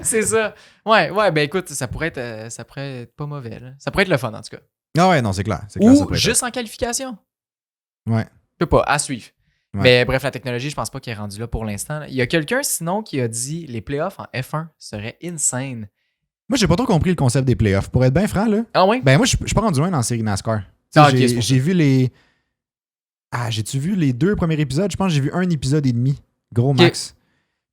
C'est ça. Ouais, ben écoute, ça pourrait être pas mauvais. Là. Ça pourrait être le fun, en tout cas. Ah ouais, non, c'est clair. C'est clair, ça Ou pourrait être juste en qualification. Ouais. Je sais pas, à suivre. Ouais. Mais bref, la technologie, je pense pas qu'elle est rendue là pour l'instant. là. Il y a quelqu'un, sinon, qui a dit les playoffs en F1 seraient insane. Moi, j'ai pas trop compris le concept des playoffs. Pour être bien franc, là, Ah ouais? ben moi, je suis pas rendu loin dans la série NASCAR. Tu sais, Ah, ok, c'est pour j'ai vu les. Ah, j'ai-tu vu les 2 premiers épisodes? Je pense que j'ai vu un épisode et demi. Gros max.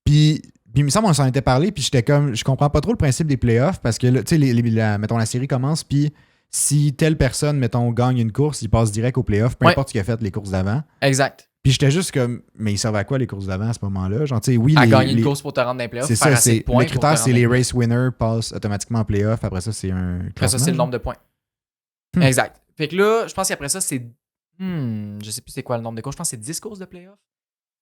Puis il me semble qu'on s'en était parlé, puis j'étais comme, je comprends pas trop le principe des playoffs, parce que, là, tu sais, mettons, la série commence, puis si telle personne, mettons, gagne une course, il passe direct aux playoffs, peu Ouais. importe ce qu'il a fait les courses d'avant. Exact. Puis j'étais juste comme, mais ils servent à quoi les courses d'avant à ce moment-là? Genre, tu sais, oui, À les, gagner une les- course pour te rendre dans les playoffs, c'est faire ça, assez de points. le pour te critère, rendre c'est dans les playoffs. race winners passent automatiquement en playoff. Après ça, c'est un Après ça, c'est le classement, nombre de points. Hmm. Exact. Fait que là, je pense qu'après ça, c'est. Je sais plus c'est quoi le nombre de courses. Je pense que c'est 10 courses de playoffs.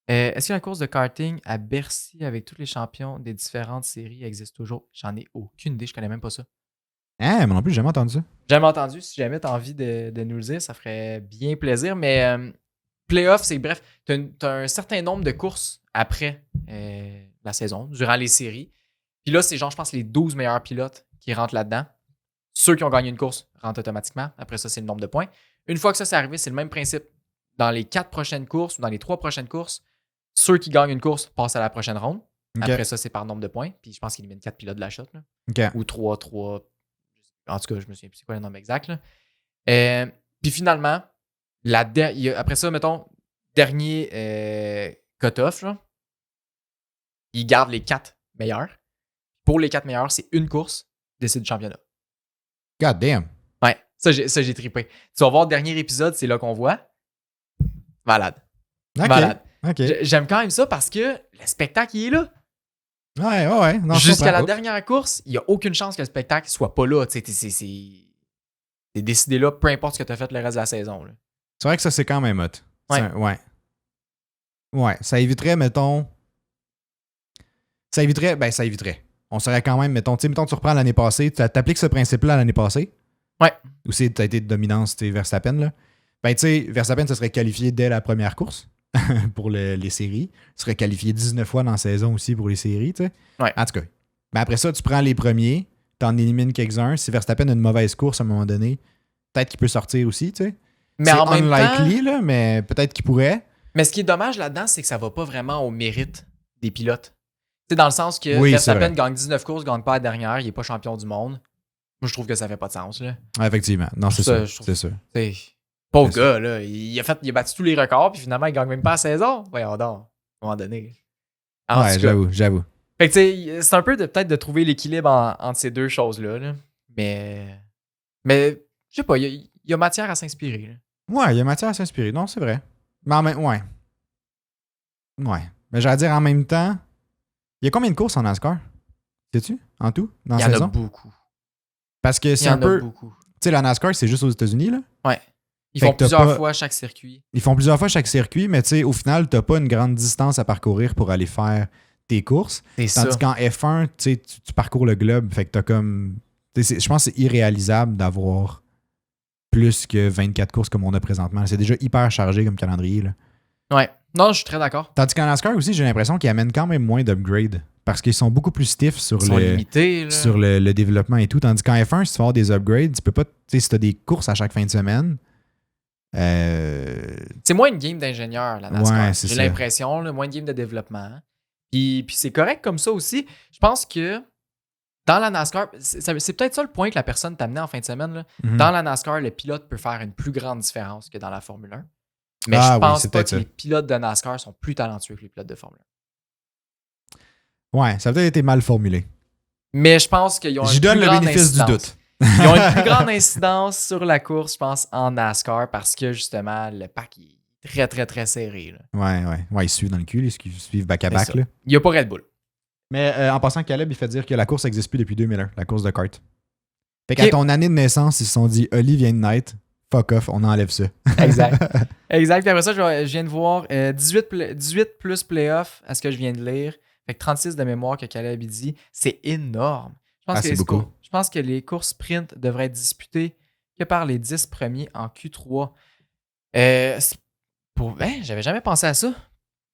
Est-ce qu'il y a une course de karting à Bercy avec tous les champions des différentes séries existe toujours? J'en ai aucune idée, je connais même pas ça. Ah, mais non plus, j'ai jamais entendu ça. Jamais entendu. Si jamais tu as envie de nous le dire, ça ferait bien plaisir. Mais playoff, c'est bref, tu as un certain nombre de courses après la saison, durant les séries. Puis là, c'est genre, je pense, les 12 meilleurs pilotes qui rentrent là-dedans. Ceux qui ont gagné une course rentrent automatiquement. Après ça, c'est le nombre de points. Une fois que ça c'est arrivé, c'est le même principe. Dans les 4 prochaines courses ou dans les 3 prochaines courses, ceux qui gagnent une course passent à la prochaine ronde. Ok. Après ça, c'est par nombre de points. Puis je pense qu'il élimine 4 pilotes de la shot. Là. Ok. Ou 3. En tout cas, je me souviens plus c'est quoi le nombre exact. Là. Puis finalement, après ça, mettons, dernier cut-off, là, ils gardent les 4 meilleurs. Pour les 4 meilleurs, c'est une course, décide du championnat. God damn. Ouais, ça j'ai trippé. Tu vas voir le dernier épisode, c'est là qu'on voit. Malade. Ok. Malade. Ok. J'aime quand même ça parce que le spectacle, il est là. Ouais. Non, je Jusqu'à comprends la pas. dernière course, il n'y a aucune chance que le spectacle soit pas là. Tu sais, c'est décidé là, peu importe ce que tu as fait le reste de la saison. Là. C'est vrai que ça, c'est quand même hot. Ouais. Ouais, ça éviterait, mettons... Ça éviterait. On serait quand même, mettons, tu reprends l'année passée, tu appliques ce principe-là à l'année passée. Ouais. Où tu as été de dominance, Verstappen, là. Ben, tu sais, Verstappen se serait qualifié dès la première course pour les séries. Il serait qualifié 19 fois dans la saison aussi pour les séries, tu sais. Ouais. En tout cas. Ben, après ça, tu prends les premiers, t'en élimines quelques-uns. Si Verstappen a une mauvaise course à un moment donné, peut-être qu'il peut sortir aussi, tu sais. Mais c'est en même unlikely, temps, là, mais peut-être qu'il pourrait. mais ce qui est dommage là-dedans, c'est que ça va pas vraiment au mérite des pilotes. Tu sais, dans le sens que Oui, Verstappen gagne 19 courses, gagne pas la dernière, il est pas champion du monde. Moi, je trouve que ça fait pas de sens, là. Ah, effectivement. Non, c'est Ça, sûr. je trouve- C'est sûr. T'sais, pauvre C'est gars, là. Il a battu tous les records, puis finalement, il gagne même pas la saison. Voyons donc, à un moment donné. En Ouais, tout cas. j'avoue. Fait que, tu sais, c'est un peu peut-être de trouver l'équilibre entre ces deux choses-là, là. Mais, je sais pas, il y a matière à s'inspirer, là. Ouais, il y a matière à s'inspirer. Non, c'est vrai. Mais ouais. Ouais. Mais j'allais dire en même temps, il y a combien de courses en NASCAR? Sais-tu? En tout? Dans Il y la en saison? a beaucoup. Parce que Il y c'est en un peu. a Tu beaucoup. sais, la NASCAR, c'est juste aux États-Unis, là. Ouais. Ils Fait font que t'as plusieurs pas- fois chaque circuit. Ils font plusieurs fois chaque circuit, mais tu sais, au final, t'as pas une grande distance à parcourir pour aller faire tes courses. C'est ça. Tandis qu'en F1, tu sais, tu parcours le globe. Fait que t'as comme. Je pense que c'est irréalisable d'avoir plus que 24 courses comme on a présentement. C'est déjà hyper chargé comme calendrier, là. Ouais. Non, je suis très d'accord. Tandis qu'en NASCAR aussi, j'ai l'impression qu'ils amènent quand même moins d'upgrades. Parce qu'ils sont beaucoup plus stiffs sur, Ils sont limités, là. sur le développement et tout. Tandis qu'en F1, si tu veux avoir des upgrades, tu peux pas. Tu sais, si tu as des courses à chaque fin de semaine. C'est moins une game d'ingénieur, la NASCAR. Ouais, c'est J'ai ça. l'impression, là, moins une game de développement. Puis c'est correct comme ça aussi. Je pense que dans la NASCAR, c'est peut-être ça le point que la personne t'a amené en fin de semaine. Là. Mhm. Dans la NASCAR, le pilote peut faire une plus grande différence que dans la Formule 1. Mais Ah je oui, pense c'est pas peut-être que ça. les pilotes de NASCAR sont plus talentueux que les pilotes de Formule 1. Ouais, ça a peut-être été mal formulé. Mais je pense qu'ils ont J'y une donne plus le grande bénéfice du incidence. doute. Ils ont une plus grande incidence sur la course, je pense, en NASCAR parce que justement, le pack est très, très, très serré. Là. Ouais, ils suivent dans le cul, ils suivent C'est back-à-back. ça. Là. Il n'y a pas Red Bull. Mais en passant, Caleb, il fait dire que la course n'existe plus depuis 2001, la course de kart. Fait qu'à Ok. ton année de naissance, ils se sont dit, Oli vient de naître, fuck off, on enlève ça. Exact. Exact. Puis après ça, je viens de voir 18 plus playoffs à ce que je viens de lire. Fait que 36 de mémoire que Caleb il dit. C'est énorme. C'est beaucoup. Je pense que les courses sprint devraient être disputées que par les 10 premiers en Q3. J'avais jamais pensé à ça.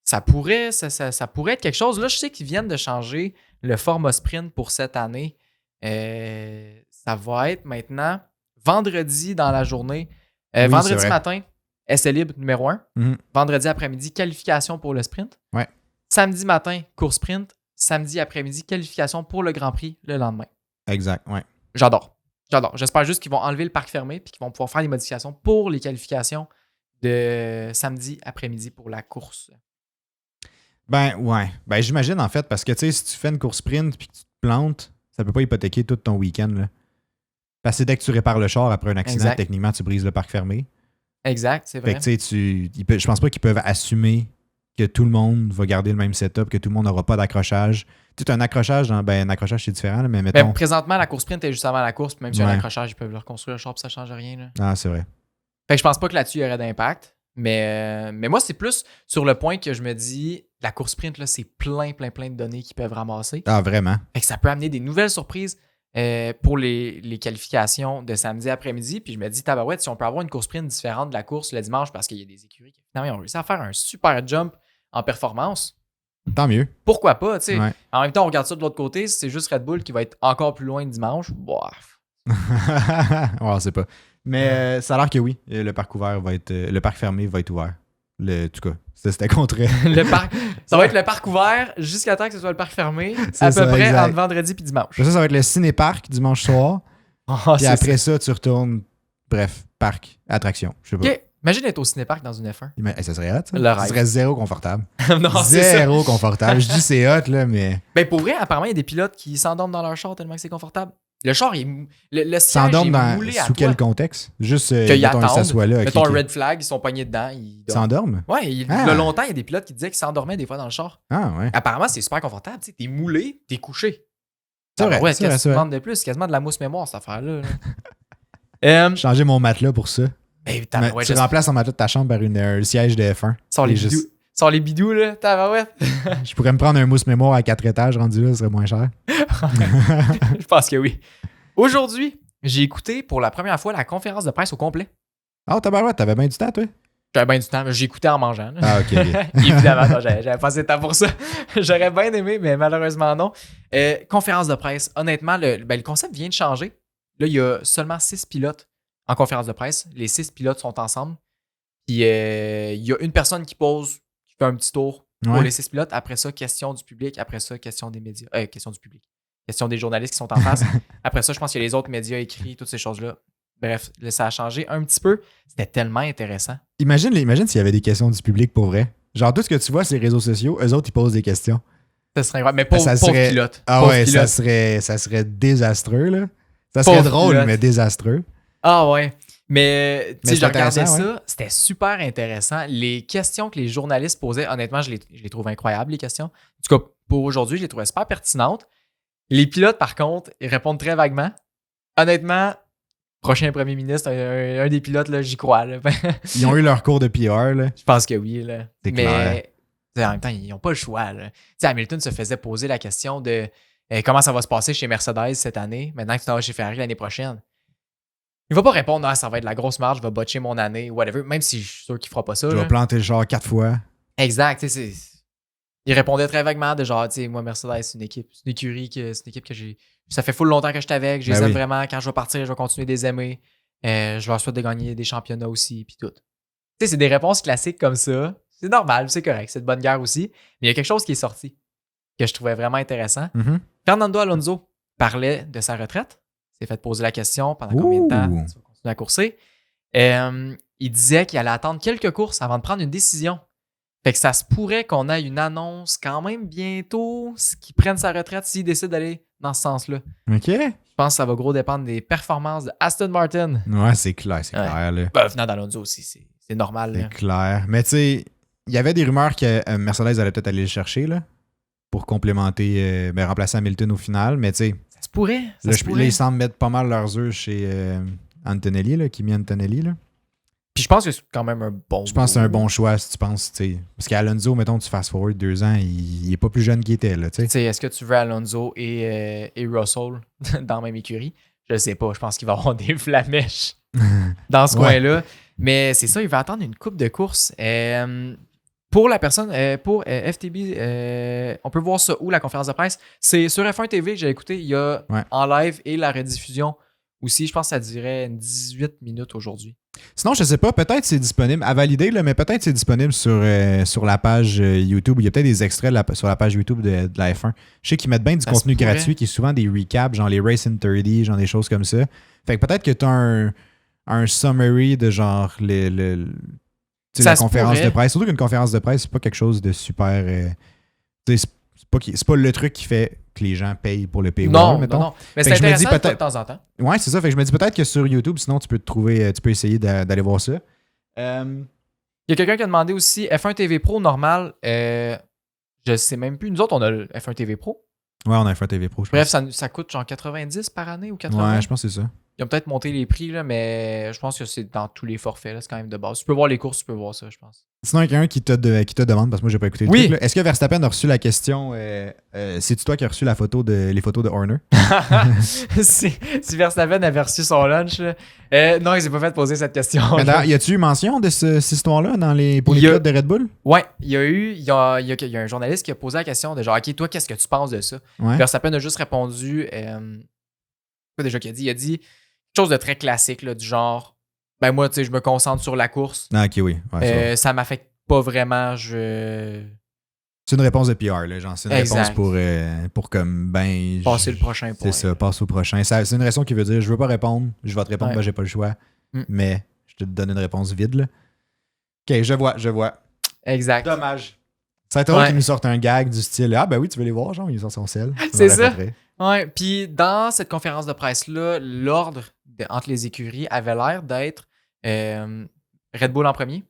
Ça pourrait être quelque chose. Là, je sais qu'ils viennent de changer le format sprint pour cette année. Ça va être maintenant vendredi dans la journée. Oui, c'est Vendredi vrai. matin, essai libre numéro 1. Mhm. Vendredi après-midi, qualification pour le sprint. Ouais. Samedi matin, course sprint. Samedi après-midi, qualification pour le Grand Prix le lendemain. Exact, ouais. J'adore. J'espère juste qu'ils vont enlever le parc fermé et qu'ils vont pouvoir faire des modifications pour les qualifications de samedi après-midi pour la course. Ben, ouais. Ben, j'imagine, en fait, parce que, tu sais, si tu fais une course sprint puis que tu te plantes, ça peut pas hypothéquer tout ton week-end, là. Parce que dès que tu répares le char après un accident, Exact. techniquement, tu brises le parc fermé. Exact, c'est vrai. Fait que, tu sais, je pense pas qu'ils peuvent assumer que tout le monde va garder le même setup, que tout le monde n'aura pas d'accrochage. Tu sais, un accrochage, un accrochage, c'est différent, là, mais mettons... Mais présentement, la course sprint est juste avant la course. Puis même si y a un Ouais. accrochage, ils peuvent le reconstruire le char puis ça change rien. Là. Ah, c'est vrai. Fait que je pense pas que là-dessus, il y aurait d'impact. Mais moi, c'est plus sur le point que je me dis, la course sprint, là, c'est plein de données qu'ils peuvent ramasser. Ah, vraiment? Fait que ça peut amener des nouvelles surprises pour les qualifications de samedi après-midi. Puis je me dis, tabarouette, si on peut avoir une course sprint différente de la course le dimanche parce qu'il y a des écuries qui finalement ont réussi à faire un super jump en performance, Tant mieux. pourquoi pas, tu sais. Ouais. En même temps, on regarde ça de l'autre côté, si c'est juste Red Bull qui va être encore plus loin dimanche, bof. Ouais, c'est pas. Mais ça a l'air que oui, le parc ouvert va être. Le parc fermé va être ouvert. En tout cas, c'était contraire. Ça va être le parc ouvert jusqu'à temps que ce soit le parc fermé, C'est à peu ça, près exact. entre vendredi puis dimanche. Ça va être le ciné-parc dimanche soir. Ah, Puis c'est après ça, tu retournes. Bref, parc, attraction. Je sais pas. ça. Ok, imagine être au cinéparc dans une F1. Mais, ça serait hot, ça. Le Ça rêve. serait zéro confortable. Non, c'est ça. Zéro confortable. Je dis c'est hot, là, mais. Ben pour vrai, apparemment, il y a des pilotes qui s'endorment dans leur char tellement que c'est confortable. Le char, le siège S'endorme est moulé à sous toi. quel contexte? Juste, Qu'ils mettons, ils attendent. s'assoient là. ok, Mettons ok. un red flag, ils sont pognés dedans. Ils dorment. S'endorment? Ouais, il y Ah. a longtemps, il y a des pilotes qui disaient qu'ils s'endormaient des fois dans le char. Ah, ouais. Apparemment, c'est super confortable. Tu sais, t'es moulé, t'es couché. C'est vrai, Ouais, c'est vrai, qu'est-ce c'est que tu vrai. demandes de plus? C'est quasiment de la mousse mémoire, cette affaire-là. là. Changer mon matelas pour ça. Tu remplaces en matin de ta chambre par un siège de F1. Sans les bidous, là, tabarouette. Je pourrais me prendre un mousse mémoire à 4 étages rendu là, ce serait moins cher. Je pense que oui. Aujourd'hui, j'ai écouté pour la première fois la conférence de presse au complet. Ah, tabarouette, t'avais bien du temps, toi? J'avais bien du temps, mais j'écoutais en mangeant. Là. Ah, ok. Évidemment, non, j'avais pas assez de temps pour ça. J'aurais bien aimé, mais malheureusement non. Conférence de presse, honnêtement, le concept vient de changer. Là, il y a seulement 6 pilotes en conférence de presse. Les 6 pilotes sont ensemble. Puis il y a une personne qui fait un petit tour pour les 6 pilotes. Après ça, question du public. Après ça, question des médias. Question du public. Question des journalistes qui sont en face. Après ça, je pense qu'il y a les autres médias écrits, toutes ces choses-là. Bref, ça a changé un petit peu. C'était tellement intéressant. Imagine s'il y avait des questions du public pour vrai. Genre, tout ce que tu vois sur les réseaux sociaux, eux autres, ils posent des questions. Ça serait incroyable. Mais pauvre pilote. Ah ouais, ça serait désastreux, là. Ça serait drôle, mais désastreux. Ah ouais. Mais tu sais, je regardais ça, ouais. c'était super intéressant. Les questions que les journalistes posaient, honnêtement, je les trouve incroyables, les questions. En tout cas, pour aujourd'hui, je les trouvais super pertinentes. Les pilotes, par contre, ils répondent très vaguement. Honnêtement, prochain premier ministre, un des pilotes, là, j'y crois. Là. Ils ont eu leur cours de PR, là. Je pense que oui. Là. C'est clair. Mais en même temps, ils n'ont pas le choix. Là. Hamilton se faisait poser la question de comment ça va se passer chez Mercedes cette année, maintenant que tu t'en vas chez Ferrari l'année prochaine. Il va pas répondre, ça va être la grosse marge, je vais botcher mon année, whatever, même si je suis sûr qu'il fera pas ça. Je vais planter le char 4 fois. Exact, il répondait très vaguement de genre, moi, Mercedes, c'est une écurie que j'ai. Ça fait full longtemps que je suis avec, je les aime vraiment. Quand je vais partir, je vais continuer de les aimer. Je leur souhaite de gagner des championnats aussi, puis tout. C'est des réponses classiques comme ça. C'est normal, c'est correct, c'est de bonne guerre aussi. Mais il y a quelque chose qui est sorti que je trouvais vraiment intéressant. Mm-hmm. Fernando Alonso parlait de sa retraite. Il s'est fait poser la question pendant combien de temps tu vas continuer à courser. Il disait qu'il allait attendre quelques courses avant de prendre une décision. Fait que ça se pourrait qu'on ait une annonce quand même bientôt qu'il prenne sa retraite s'il décide d'aller dans ce sens-là. OK. Je pense que ça va gros dépendre des performances de Aston Martin. Ouais, c'est clair, clair. Là. Venant d'Alonso aussi, c'est normal. C'est clair. Mais tu sais, il y avait des rumeurs que Mercedes allait peut-être aller le chercher là, pour complémenter, remplacer Hamilton au final. Mais tu sais, ça se pourrait. Là, ils semblent mettre pas mal leurs œufs chez Antonelli, là, Kimi Antonelli. Là. Puis je pense que c'est quand même un bon. Je pense que c'est un bon choix si tu penses, tu sais. Parce qu'Alonso, mettons, tu fast forward 2 ans, il est pas plus jeune qu'il était, là, tu sais. Est-ce que tu veux Alonso et Russell dans la même écurie? Je sais pas. Je pense qu'il va y avoir des flamèches dans ce coin-là. Mais c'est ça, il va attendre une coupe de courses. Pour la personne, pour FTB, on peut voir ça où, la conférence de presse? C'est sur F1 TV que j'ai écouté. Il y a en live et la rediffusion aussi. Je pense que ça durait 18 minutes aujourd'hui. Sinon, je sais pas, peut-être c'est disponible, à valider, là, mais peut-être c'est disponible sur la page YouTube. Il y a peut-être des extraits sur la page YouTube de la F1. Je sais qu'ils mettent bien du contenu gratuit qui est souvent des recaps, genre les Race in 30, genre des choses comme ça. Fait que peut-être que tu as un summary de genre la conférence de presse. Surtout qu'une conférence de presse, c'est pas quelque chose de super. C'est pas le truc qui fait que les gens payent pour le paywall, mettons. Non. Mais c'est intéressant de temps en temps. Ouais, c'est ça. Fait que je me dis peut-être que sur YouTube, sinon tu peux te trouver, tu peux essayer d'aller voir ça. Il y a quelqu'un qui a demandé aussi F1 TV Pro normal. Je sais même plus. Nous autres, on a le F1 TV Pro. Ouais, on a F1 TV Pro. Bref, ça coûte genre 90 par année ou 80. Ouais, je pense que c'est ça. Ils ont peut-être monté les prix, là, mais je pense que c'est dans tous les forfaits. C'est quand même de base. Tu peux voir les courses, tu peux voir ça, je pense. Sinon, il y a quelqu'un qui te demande, parce que moi, j'ai pas écouté le truc. Là. Est-ce que Verstappen a reçu la question c'est-tu toi qui as reçu les photos de Horner? si Verstappen avait reçu son lunch, non, il s'est pas fait poser cette question. Y a-tu eu mention de cette histoire-là pour les pilotes de Red Bull? Ouais, il y a un journaliste qui a posé la question de genre, OK, toi, qu'est-ce que tu penses de ça? Ouais. Verstappen a juste répondu, quoi déjà qu'il a dit? Il a dit quelque chose de très classique, là, du genre, ben moi, tu sais, je me concentre sur la course. Ah, ok, oui. Ouais, ça m'affecte pas vraiment. C'est une réponse de PR, là, genre. C'est une réponse pour comme, passer le prochain point. C'est ça, passe au prochain. C'est une raison qui veut dire, je veux pas répondre, je vais te répondre, j'ai pas le choix. Mais je te donne une réponse vide, là. Ok, je vois. Exact. Dommage. Ça va être drôle qu'ils nous sortent un gag du style, ah ben oui, tu veux les voir, genre, ils sortent son sel. C'est ça. Ouais, puis dans cette conférence de presse-là, l'ordre entre les écuries avait l'air d'être Red Bull en premier,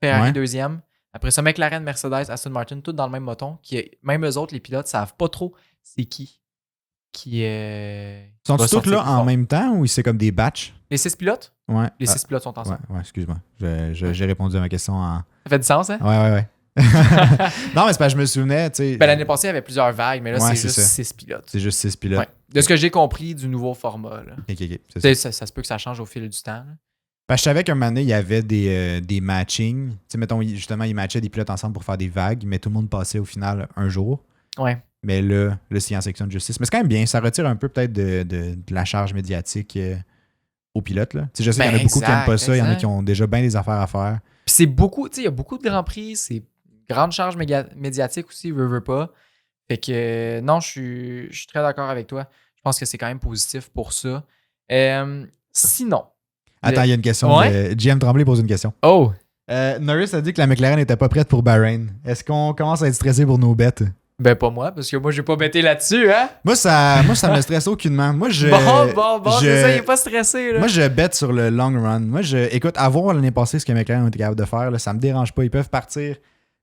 Ferrari deuxième, après ça McLaren, Mercedes, Aston Martin, tout dans le même moton, même eux autres, les pilotes, savent pas trop c'est qui qui Sont-ils va tous sortir là plus en fort. même temps ou c'est comme des batchs? Les 6 pilotes? Ouais. Les 6 pilotes sont ensemble. Ouais, excuse-moi. J'ai répondu à ma question en. Ça fait du sens, hein? Ouais. Non, mais c'est parce que je me souvenais, tu sais. Ben, l'année passée, il y avait plusieurs vagues, mais là, Ouais, c'est c'est juste ça. 6 pilotes. C'est juste 6 pilotes. Ouais. De ce que j'ai compris du nouveau format. Là. Ok. C'est Tu ça. sais, ça se peut que ça change au fil du temps. Là. Parce que je savais qu'un moment donné, il y avait des matchings. Tu sais, mettons, justement, ils matchaient des pilotes ensemble pour faire des vagues, mais tout le monde passait au final un jour. Ouais. Mais là c'est en section de justice. Mais c'est quand même bien. Ça retire un peu peut-être de la charge médiatique aux pilotes. Là. Tu sais, je sais qu'il y en a beaucoup qui n'aiment pas ça. Il y en a qui ont déjà bien des affaires à faire. Puis c'est beaucoup, tu sais, il y a beaucoup de grands prix. C'est une grande charge médiatique aussi, veut pas. Fait que non, je suis très d'accord avec toi. Je pense que c'est quand même positif pour ça. Sinon. Attends, il y a une question. Ouais? GM Tremblay pose une question. Oh! Norris a dit que la McLaren n'était pas prête pour Bahreïn. Est-ce qu'on commence à être stressé pour nos bêtes? Ben, pas moi, parce que moi, j'ai pas bêté là-dessus, hein? Moi, ça me stresse aucunement. Moi, Bon, c'est ça, il est pas stressé, là. Moi, je bête sur le long run. Écoute, à voir l'année passée ce que McLaren ont été capables de faire, là, ça me dérange pas. Ils peuvent partir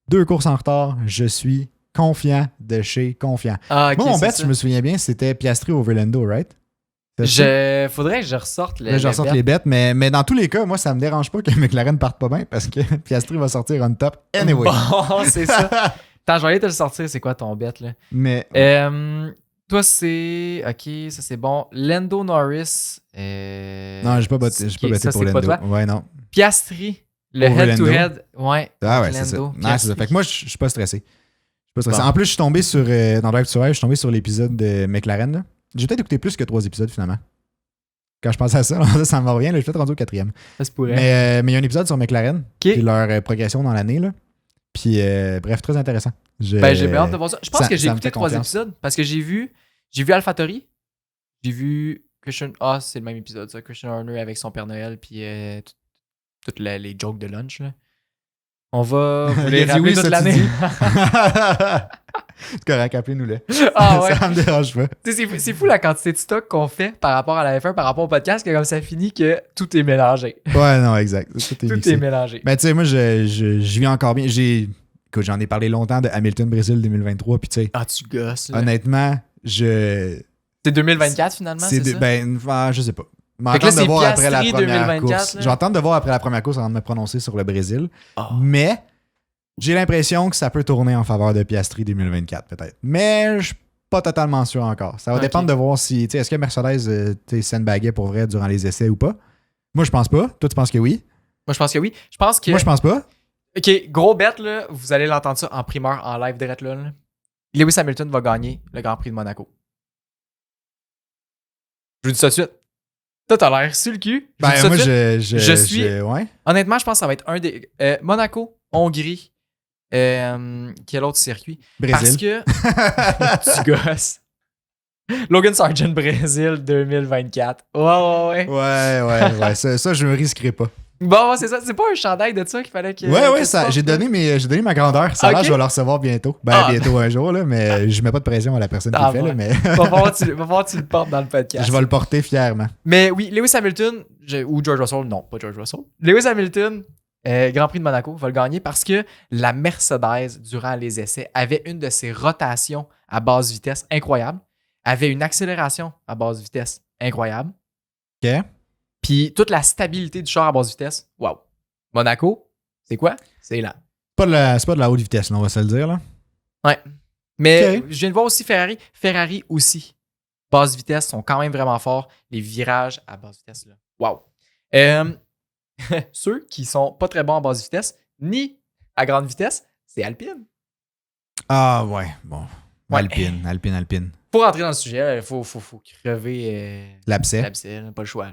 2 courses en retard. Je suis confiant de chez confiant. Ah, ok, moi, mon c'est bet, ça. je me souviens bien, c'était Piastri over Lando, right? Faudrait que je ressorte Là, je ressorte les bêtes, mais dans tous les cas, moi, ça me dérange pas que McLaren parte pas bien parce que Piastri va sortir on top anyway. Bon, c'est ça. Attends, je vais aller te le sortir. C'est quoi ton bet, là? Mais toi, c'est... OK, ça, c'est bon. Lando Norris... non, j'ai pas botté pour Lando. Pas toi. Ouais, non. Piastri, le Over head-to-head. Ouais, Ah ouais, c'est ça. Lando, Non, c'est ça. Fait que moi, je suis pas stressé. Bon. En plus, je suis tombé sur... dans Drive to Survive, je suis tombé sur l'épisode de McLaren, là. J'ai peut-être écouté plus que 3 épisodes, finalement. Quand je pensais à ça, ça me revient. Là, je suis peut-être rendu au 4e. Ça se pourrait. Mais il y a un épisode sur McLaren. Okay. Puis leur progression dans l'année. Là. Puis, bref, très intéressant. J'ai bien hâte de voir ça. Je pense que j'ai écouté 3 confiance. épisodes parce que j'ai vu AlphaTauri. J'ai vu Christian... Ah, c'est le même épisode, ça. Christian Horner avec son Père Noël puis toutes les jokes de lunch. Là. On va vous les rappeler toute l'année. C'est correct, appelez-nous-le. Ah ouais. Ça me dérange pas. C'est fou la quantité de stock qu'on fait par rapport à la F1, par rapport au podcast, que comme ça finit que tout est mélangé. Ouais, non, exact. Tout est mélangé. Ben, tu sais, moi, je vis encore bien. Écoute, j'en ai parlé longtemps de Hamilton Brésil 2023. Puis, tu sais, Ah, tu gosses. Là. honnêtement, C'est 2024 finalement, c'est ça? Ben, je sais pas. Fait que là, c'est de voir après la Piastri première 2024, course. là. Je vais attendre de voir après la première course avant de me prononcer sur le Brésil. Oh. Mais j'ai l'impression que ça peut tourner en faveur de Piastri 2024, peut-être. Mais je suis pas totalement sûr encore. Ça va dépendre de voir si... Est-ce que Mercedes sandbaguait pour vrai durant les essais ou pas? Moi, je pense pas. Toi, tu penses que oui? Moi, je pense que oui. Je pense que... Moi, je pense pas. OK, gros bet, là. Vous allez l'entendre ça en primeur, en live direct là. Lewis Hamilton va gagner le Grand Prix de Monaco. Je vous dis ça tout de suite. Toi, t'as l'air sur le cul. Ben, moi, je suis... ouais. Honnêtement, je pense que ça va être un des... Monaco, Hongrie, quel autre circuit? Brésil. Parce que... tu gosses. Logan Sargent, Brésil 2024. Ouais. Ouais. Ça, je me risquerai pas. Bon, c'est ça. C'est pas un chandail de ça qu'il fallait que... Ouais, ça, j'ai donné ma grandeur. Ça va, je vais le recevoir bientôt. Bientôt un jour, là, mais je mets pas de pression à la personne qui le fait. Là, mais... va falloir que tu le portes dans le podcast. Je vais le porter fièrement. Mais oui, Lewis Hamilton, ou George Russell, non, pas George Russell. Lewis Hamilton, Grand Prix de Monaco, va le gagner parce que la Mercedes, durant les essais, avait une de ses rotations à basse vitesse incroyable, avait une accélération à basse vitesse incroyable. OK. Puis toute la stabilité du char à basse vitesse, wow. Monaco, c'est quoi? C'est là. C'est pas de la haute vitesse, là, on va se le dire. Là. Ouais. Mais okay. Je viens de voir aussi Ferrari. Ferrari aussi. Basse vitesse sont quand même vraiment forts. Les virages à basse vitesse, là. Wow. Ceux qui sont pas très bons en basse vitesse, ni à grande vitesse, c'est Alpine. Ah ouais, bon. Ouais. Alpine. Pour rentrer dans le sujet, il faut crever l'abcès. Pas le choix.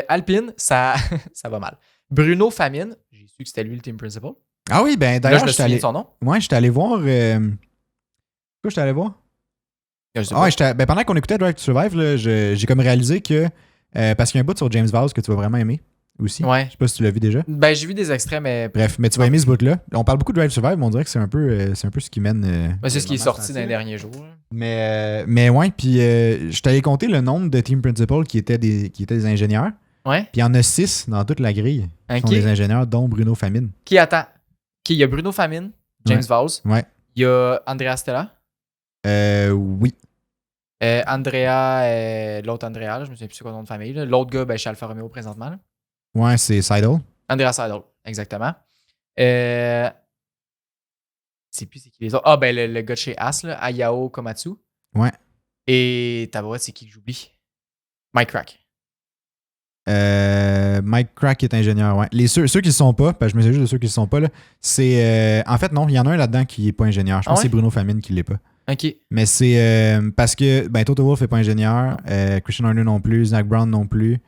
Alpine, ça va mal. Bruno Famine, j'ai su que c'était lui le team principal. Ah oui, ben d'ailleurs, je me souviens de son nom. Ouais, j'étais allé voir. Quoi, j'étais allé voir? Pendant qu'on écoutait Drive to Survive, là, j'ai comme réalisé que. Parce qu'il y a un bout sur James Vowles que tu vas vraiment aimer aussi. Ouais. Je sais pas si tu l'as vu déjà. Ben, j'ai vu des extraits, mais. Bref, mais tu vas aimer ce bout-là. On parle beaucoup de Drive to Survive, mais on dirait que c'est un peu ce qui mène. C'est ce qui est sorti dans les derniers jours. Mais ouais, puis je t'allais compter le nombre de team principal qui étaient des ingénieurs. Ouais. Puis il y en a 6 dans toute la grille qui sont des ingénieurs, dont Bruno Famine. Il y a Bruno Famine, James Vowles. Ouais. Il y a Andrea Stella. Oui. Andrea, l'autre Andrea, là, je me souviens plus c'est quoi le nom de famille. Là. L'autre gars, chez Alfa Romeo présentement. Là. Ouais, c'est Seidel. Andrea Seidel, exactement. Je sais plus c'est qui les autres. Ah, le gars de chez As, là, Ayao Komatsu. Ouais. Et Tabarouette, c'est qui que j'oublie? Mike Crack. Mike Crack est ingénieur, ouais. Ceux qui ne sont pas, je me souviens juste de ceux qui ne sont pas, là, c'est... en fait, non, il y en a un là-dedans qui n'est pas ingénieur. Je pense que c'est Bruno Famine qui ne l'est pas. OK. Mais c'est parce que Toto Wolff n'est pas ingénieur, Christian Horner non plus, Zach Brown non plus.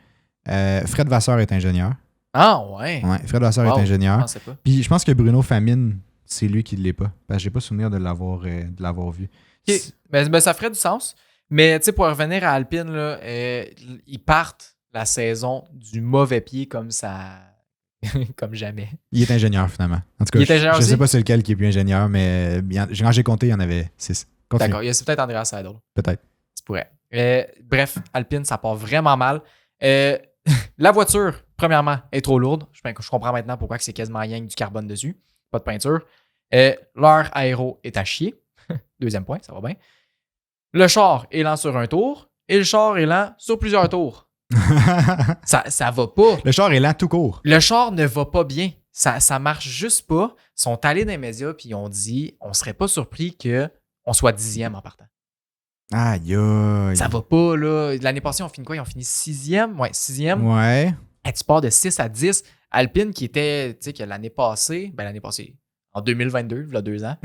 Fred Vasseur est ingénieur. Ah, ouais. Ouais, Fred Vasseur est ingénieur. Je pensais pas. Puis je pense que Bruno Famine, c'est lui qui ne l'est pas. Parce que j'ai pas souvenir de l'avoir vu. Okay. Ben, ça ferait du sens. Mais tu sais, pour revenir à Alpine, là, ils partent la saison du mauvais pied comme ça. Comme jamais. Il est ingénieur finalement. En tout cas, je ne sais pas c'est lequel qui est plus ingénieur, mais quand j'ai compté, il y en avait 6. D'accord, c'est peut-être Andrea Seidel. Peut-être. Tu pourrais. Bref, Alpine, ça part vraiment mal. La voiture, premièrement, est trop lourde. Je comprends maintenant pourquoi c'est quasiment rien que du carbone dessus. Pas de peinture. Leur aéro est à chier. Deuxième point, ça va bien. Le char est lent sur un tour et le char est lent sur plusieurs tours. ça va pas. Le char est lent tout court. Le char ne va pas bien. Ça marche juste pas. Ils sont allés dans les médias puis ils ont dit on serait pas surpris qu'on soit 10e en partant. Aïe, aïe. Ça va pas, là. L'année passée, on finit quoi? Ils ont fini 6e? Ouais, 6e. Ouais. Et tu pars de 6 à 10. Alpine, qui était, tu sais, que l'année passée, en 2022, il y a 2 ans,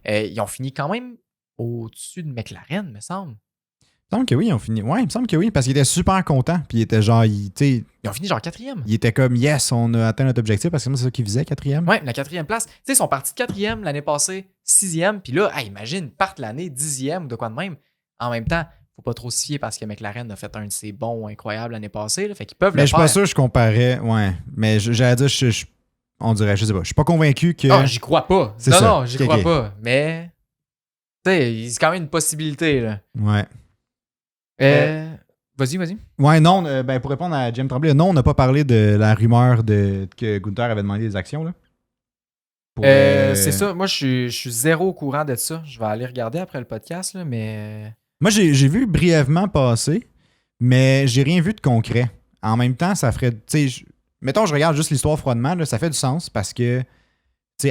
ils ont fini quand même au-dessus de McLaren, me semble. Il me semble que oui, ils ont fini. Ouais, il me semble que oui, parce qu'ils étaient super contents. Puis ils étaient genre, ils ont fini genre 4e. Ils étaient comme, yes, on a atteint notre objectif, parce que c'est ça qu'ils faisaient, 4e. Ouais, la 4e place. Tu sais, ils sont partis de 4e l'année passée, 6e. Puis là, imagine, ils partent l'année 10e ou de quoi de même. En même temps, faut pas trop se fier parce que McLaren a fait un de ses bons incroyables l'année passée. Là, fait qu'ils peuvent le faire. Mais je suis pas sûr que je comparais. Ouais. Mais j'allais dire, on dirait, je sais pas. Je suis pas convaincu que. Ah, j'y crois pas. Non, j'y crois okay. pas. Mais, tu sais, c'est quand même une possibilité. Là. Ouais. Vas-y. Ouais, non, pour répondre à Jim Tremblay, non, on n'a pas parlé de la rumeur que Gunther avait demandé des actions. Là. C'est ça. Moi, je suis zéro au courant de ça. Je vais aller regarder après le podcast, là, mais. Moi, j'ai vu brièvement passer, mais j'ai rien vu de concret. En même temps, ça ferait. Mettons, je regarde juste l'histoire froidement, là, ça fait du sens parce que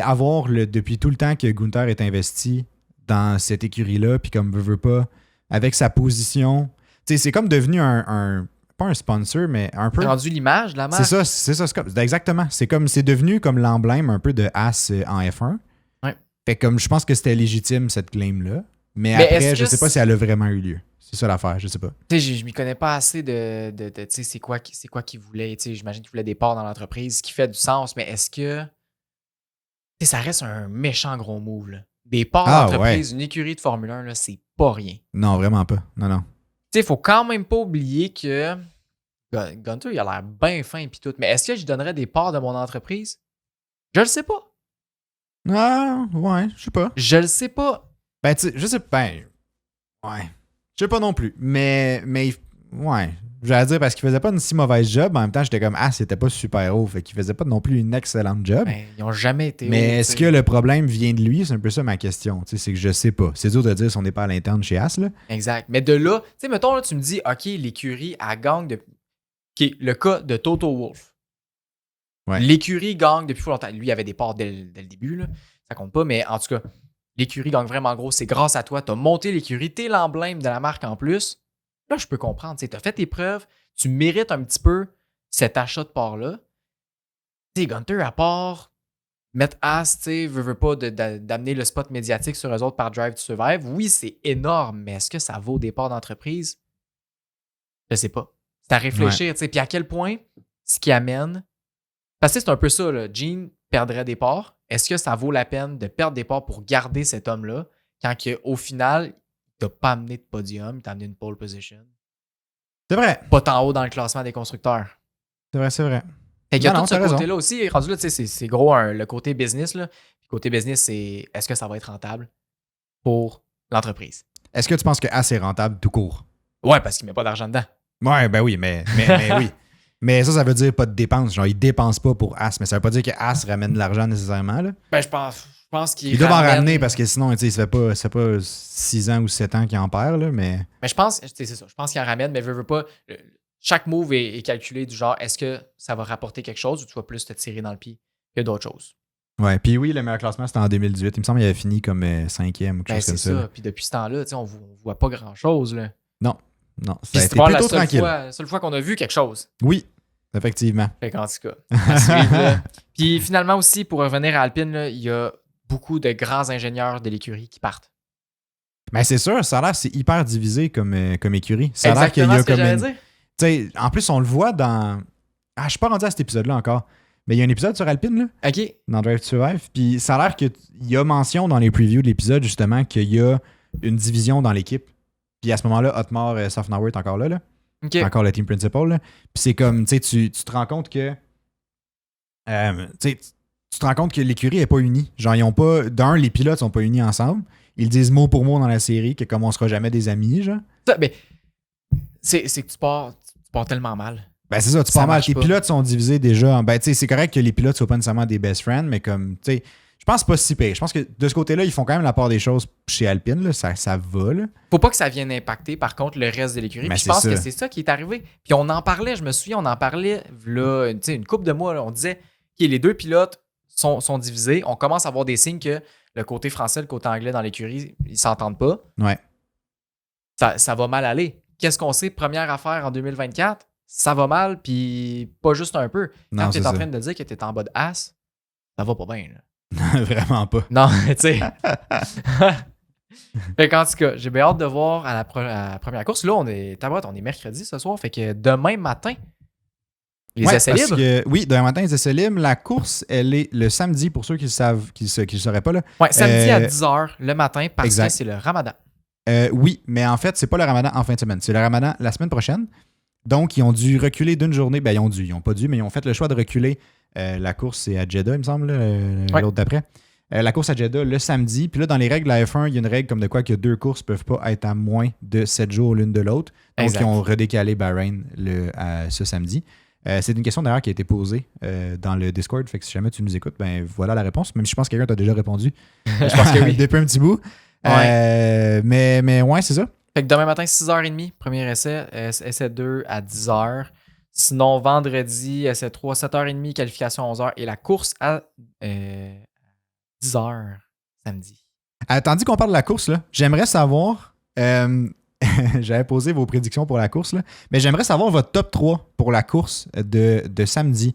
avoir depuis tout le temps que Gunther est investi dans cette écurie-là, puis comme veut pas, avec sa position, c'est comme devenu pas un sponsor, mais un peu. Rendu l'image de la marque. C'est ça. Exactement. C'est devenu comme l'emblème un peu de As en F1. Ouais. Fait comme je pense que c'était légitime cette claim-là. Mais après, je sais pas si elle a vraiment eu lieu. C'est ça l'affaire, je sais pas. Je m'y connais pas assez de c'est quoi qu'il voulait. J'imagine qu'il voulait des parts dans l'entreprise, ce qui fait du sens, mais est-ce que ça reste un méchant gros move, là. Des parts d'entreprise, une écurie de Formule 1, là, c'est pas rien. Non, vraiment pas. Non. Il faut quand même pas oublier que Gunther, il a l'air bien fin et tout, mais est-ce que je donnerais des parts de mon entreprise? Je le sais pas. Ah, ouais, je sais pas. Je le sais pas. Je sais pas. Ouais. Je sais pas non plus. Mais ouais. J'allais dire parce qu'il faisait pas une si mauvaise job. En même temps, j'étais comme, c'était pas super haut. Fait qu'il faisait pas non plus une excellente job. Ils ont jamais été mais est-ce que le problème vient de lui? C'est un peu ça ma question. C'est que je sais pas. C'est dur de dire si on n'est pas à l'interne chez As, là. Exact. Mais de là, mettons, là, tu me dis, OK, l'écurie, elle gagne depuis. OK, le cas de Toto Wolff. Ouais. L'écurie gagne depuis longtemps. Lui, il avait des parts dès le début, là. Ça compte pas, mais en tout cas, l'écurie gagne vraiment gros. C'est grâce à toi. Tu as monté l'écurie. Tu es l'emblème de la marque en plus. Là, je peux comprendre. Tu as fait tes preuves. Tu mérites un petit peu cet achat de part-là. Tu sais, Gunther, à part mettre As, tu sais, veut pas d'amener le spot médiatique sur eux autres par Drive to Survive. Oui, c'est énorme, mais est-ce que ça vaut des parts d'entreprise? Je sais pas. C'est à réfléchir, tu sais. Puis à quel point ce qui amène. Parce que c'est un peu ça, là. Gene perdrait des parts. Est-ce que ça vaut la peine de perdre des parts pour garder cet homme-là quand au final, il t'a pas amené de podium, il t'a amené une pole position? C'est vrai. Pas tant haut dans le classement des constructeurs. C'est vrai. Fait qu'il y a tout ce côté-là aussi. Rendu là, tu sais, c'est gros le côté business, là. Le côté business, c'est est-ce que ça va être rentable pour l'entreprise? Est-ce que tu penses que As est rentable tout court? Ouais, parce qu'il met pas d'argent dedans. Ouais, ben oui, mais oui. Mais ça veut dire pas de dépenses. Genre, ils dépensent pas pour As, mais ça veut pas dire que As ramène de l'argent nécessairement, là. Ben, je pense pense qu'il Ils doivent en ramène- ramener parce que sinon, ça fait pas 6 ans ou 7 ans qu'ils en perdent, là, mais. Mais je pense, c'est ça. Je pense qu'il en ramène, mais veut pas. Chaque move est calculé du genre, est-ce que ça va rapporter quelque chose ou tu vas plus te tirer dans le pied que d'autres choses? Ouais, puis oui, le meilleur classement, c'était en 2018. Il me semble qu'il avait fini comme 5e ou quelque chose C'est comme ça. ça. Puis depuis ce temps-là, on voit pas grand-chose. Là. Non, Puis ça a c'est été pas plutôt tranquille. la seule fois qu'on a vu quelque chose. Oui, effectivement. Fait qu'en tout cas, à suivre, là. Puis finalement aussi, pour revenir à Alpine, là, il y a beaucoup de grands ingénieurs de l'écurie qui partent. Mais c'est sûr, ça a l'air c'est hyper divisé comme écurie. Ça a l'air qu'il y Exactement a ce que comme j'allais une... dire. Tu sais, en plus, on le voit dans... Ah, je suis pas rendu à cet épisode-là encore. Mais il y a un épisode sur Alpine, là, OK. dans Drive to Survive. Puis ça a l'air qu'il y a mention dans les previews de l'épisode, justement, qu'il y a une division dans l'équipe. Puis à ce moment-là, Otmar Safnauer est encore là. OK. Encore le team principal. Là. Puis c'est comme, tu sais, tu te rends compte que... tu te rends compte que l'écurie n'est pas unie. Genre, ils ont pas... les pilotes sont pas unis ensemble. Ils disent mot pour mot dans la série que comme on sera jamais des amis, genre. Ça, mais c'est que tu pars tellement mal. Ben c'est ça, tu Ça pars mal. marche Les pas. pilotes sont divisés déjà en... Ben tu sais, c'est correct que les pilotes soient pas nécessairement des best friends, mais comme, tu sais, je pense pas si pire. Je pense que de ce côté-là, ils font quand même la part des choses chez Alpine, là. Ça va, là. Faut pas que ça vienne impacter, par contre, le reste de l'écurie. Mais Puis je c'est pense ça. que c'est ça qui est arrivé. Puis on en parlait, je me souviens, on en parlait là, une couple de mois. Là, on disait que les deux pilotes sont divisés. On commence à avoir des signes que le côté français, le côté anglais dans l'écurie, ils s'entendent pas. Ouais. Ça va mal aller. Qu'est-ce qu'on sait? Première affaire en 2024, ça va mal, puis pas juste un peu. Quand Non, tu es c'est en ça. train de dire que tu es en bas de as, ça va pas bien. Là. Vraiment pas. Non, tu sais. Fait qu'en tout cas, j'ai bien hâte de voir à la première course. Là, on est mercredi ce soir. Fait que demain matin, les Ouais, essais parce libres. que, oui, demain matin, les essais libres. La course, elle est le samedi, pour ceux qui le savent, qui le sauraient pas, là. Ouais, samedi à Euh, 10h le matin parce exact. que c'est le ramadan. Oui, mais en fait, c'est pas le ramadan en fin de semaine. C'est le ramadan la semaine prochaine. Donc, ils ont dû reculer d'une journée. Ben, ils ont pas dû, mais ils ont fait le choix de reculer. La course, c'est à Jeddah, il me semble, Ouais. l'autre d'après. La course à Jeddah le samedi. Puis là, dans les règles de la F1, il y a une règle comme de quoi que 2 courses peuvent pas être à moins de 7 jours l'une de l'autre. Donc, Exact. ils ont redécalé Bahreïn à ce samedi. C'est une question d'ailleurs qui a été posée dans le Discord. Fait que si jamais tu nous écoutes, ben voilà la réponse. Même si je pense que quelqu'un t'a déjà répondu. Je pense que oui. Depuis un petit bout. Mais ouais, c'est ça. Fait que demain matin, 6h30, premier essai. Essai 2 à 10h. Sinon, vendredi, essai 3, 7h30, qualification 11h. Et la course à 10h samedi. Tandis qu'on parle de la course, là, j'aimerais savoir. J'avais posé vos prédictions pour la course, là, mais j'aimerais savoir votre top 3 pour la course de samedi.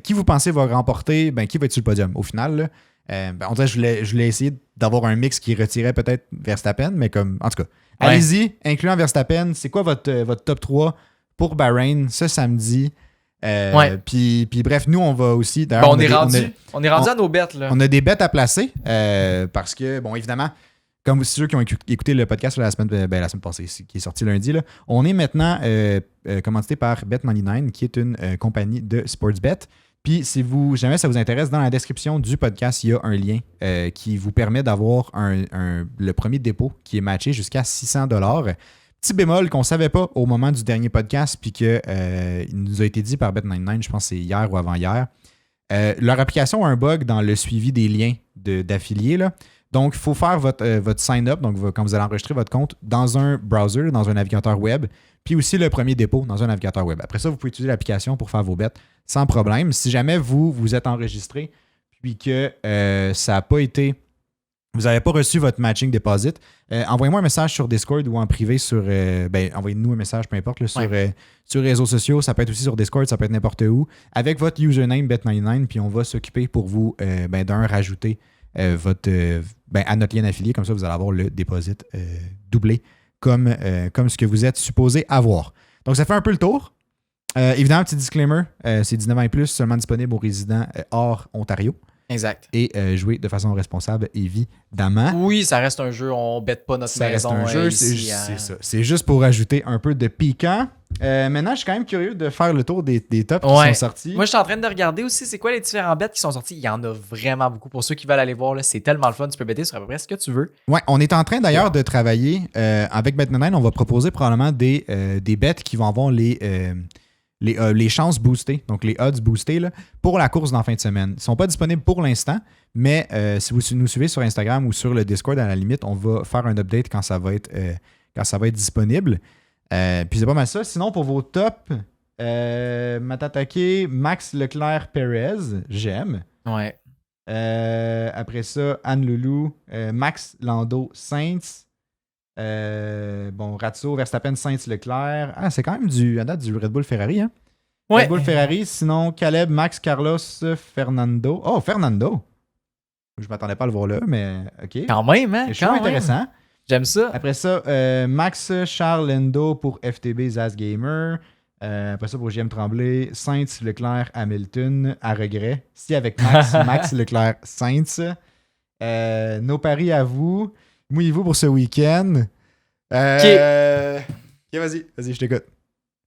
Qui vous pensez va remporter? Ben, qui va être sur le podium? Au final, là, on dirait que je voulais essayer d'avoir un mix qui retirait peut-être Verstappen, mais comme. En tout cas, Ouais. allez-y, incluant Verstappen. C'est quoi votre top 3 pour Bahreïn ce samedi? Ouais. Puis bref, nous, on va aussi. Bon, D'ailleurs, on est rendu à nos bêtes. Là. on a des bêtes à placer parce que, bon, évidemment, comme ceux qui ont écouté le podcast la semaine passée, qui est sorti lundi, là, on est maintenant commandité par Bet99, qui est une compagnie de Sportsbet. Puis, si jamais ça vous intéresse, dans la description du podcast, il y a un lien qui vous permet d'avoir le premier dépôt qui est matché jusqu'à 600 $. Petit bémol qu'on ne savait pas au moment du dernier podcast, puis qu'il nous a été dit par Bet99, je pense que c'est hier ou avant-hier. Leur application a un bug dans le suivi des liens d'affiliés. Là. Donc, il faut faire votre sign-up, donc quand vous allez enregistrer votre compte, dans un browser, dans un navigateur web, puis aussi le premier dépôt dans un navigateur web. Après ça, vous pouvez utiliser l'application pour faire vos bêtes sans problème. Si jamais vous êtes enregistré, puis que ça n'a pas été... Vous n'avez pas reçu votre matching deposit, envoyez-moi un message sur Discord ou en privé sur... envoyez-nous un message, peu importe, là, sur les réseaux sociaux. Ça peut être aussi sur Discord, ça peut être n'importe où. Avec votre username Bet99, puis on va s'occuper pour vous rajouter à notre lien affilié. Comme ça, vous allez avoir le deposit doublé comme ce que vous êtes supposé avoir. Donc, ça fait un peu le tour. Évidemment, petit disclaimer, c'est 19 ans et plus, seulement disponible aux résidents hors Ontario. Exact. Et jouer de façon responsable, évidemment. Oui, ça reste un jeu, on bête pas notre Ça reste maison. un jeu, ici, c'est ça. C'est juste pour ajouter un peu de piquant. Maintenant, je suis quand même curieux de faire le tour des tops qui sont sortis. Moi, je suis en train de regarder aussi c'est quoi les différents bêtes qui sont sortis. Il y en a vraiment beaucoup. Pour ceux qui veulent aller voir, là, c'est tellement le fun. Tu peux bêter sur à peu près ce que tu veux. Ouais, on est en train d'ailleurs de travailler avec Bet99. On va proposer probablement des bêtes qui vont avoir les chances boostées, donc les odds boostés là, pour la course dans la fin de semaine. Ils ne sont pas disponibles pour l'instant, mais si vous nous suivez sur Instagram ou sur le Discord, à la limite, on va faire un update quand ça va être disponible. Puis c'est pas mal ça. Sinon, pour vos tops, Matatake, Max Leclerc Perez, j'aime. Ouais. Après ça, Anne Loulou, Max Lando Sainz. Ratso, Verstappen, Sainz, Leclerc. Ah, c'est quand même à date du Red Bull Ferrari, hein? Ouais. Red Bull Ferrari, sinon Caleb, Max, Carlos, Fernando. Oh, Fernando! Je m'attendais pas à le voir là, mais OK. Quand même, hein? C'est intéressant. J'aime ça. Après ça, Max, Charles, Lendo pour FTB, Zaz Gamer. Après ça, pour JM Tremblay, Sainz, Leclerc, Hamilton, à regret. Si avec Max, Max, Leclerc, Sainz. Nos paris à vous. Mouillez-vous pour ce week-end. Ok, vas-y, je t'écoute.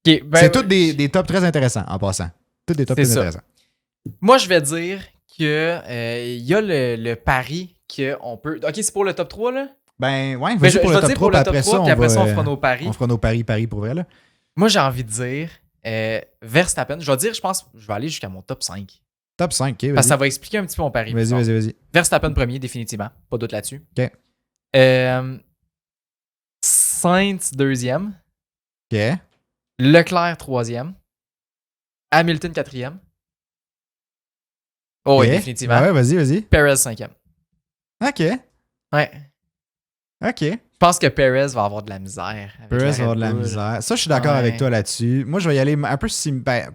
Okay, c'est tous des tops très intéressants en passant. Tous des tops très intéressants. Moi, je vais dire que y a le pari qu'on peut. Ok, c'est pour le top 3, là? Ben, ouais, vas-y pour le top 3, puis après ça, on fera nos paris. On fera nos paris pour vrai, là. Moi, j'ai envie de dire Verstappen. Je vais dire, je pense, je vais aller jusqu'à mon top 5. Top 5, ok, vas-y. Parce que ça va expliquer un petit peu mon pari. Vas-y. Verstappen premier, définitivement. Pas de doute là-dessus. Ok. Sainz deuxième. Ok. Leclerc troisième. Hamilton quatrième. Oh, okay. oui, définitivement. Ah ouais, vas-y. Perez cinquième. Ok. Ouais. Ok. Je pense que Perez va avoir de la misère. Perez va avoir de la misère. Ça, je suis d'accord avec toi là-dessus. Moi, je vais y aller un peu similaire.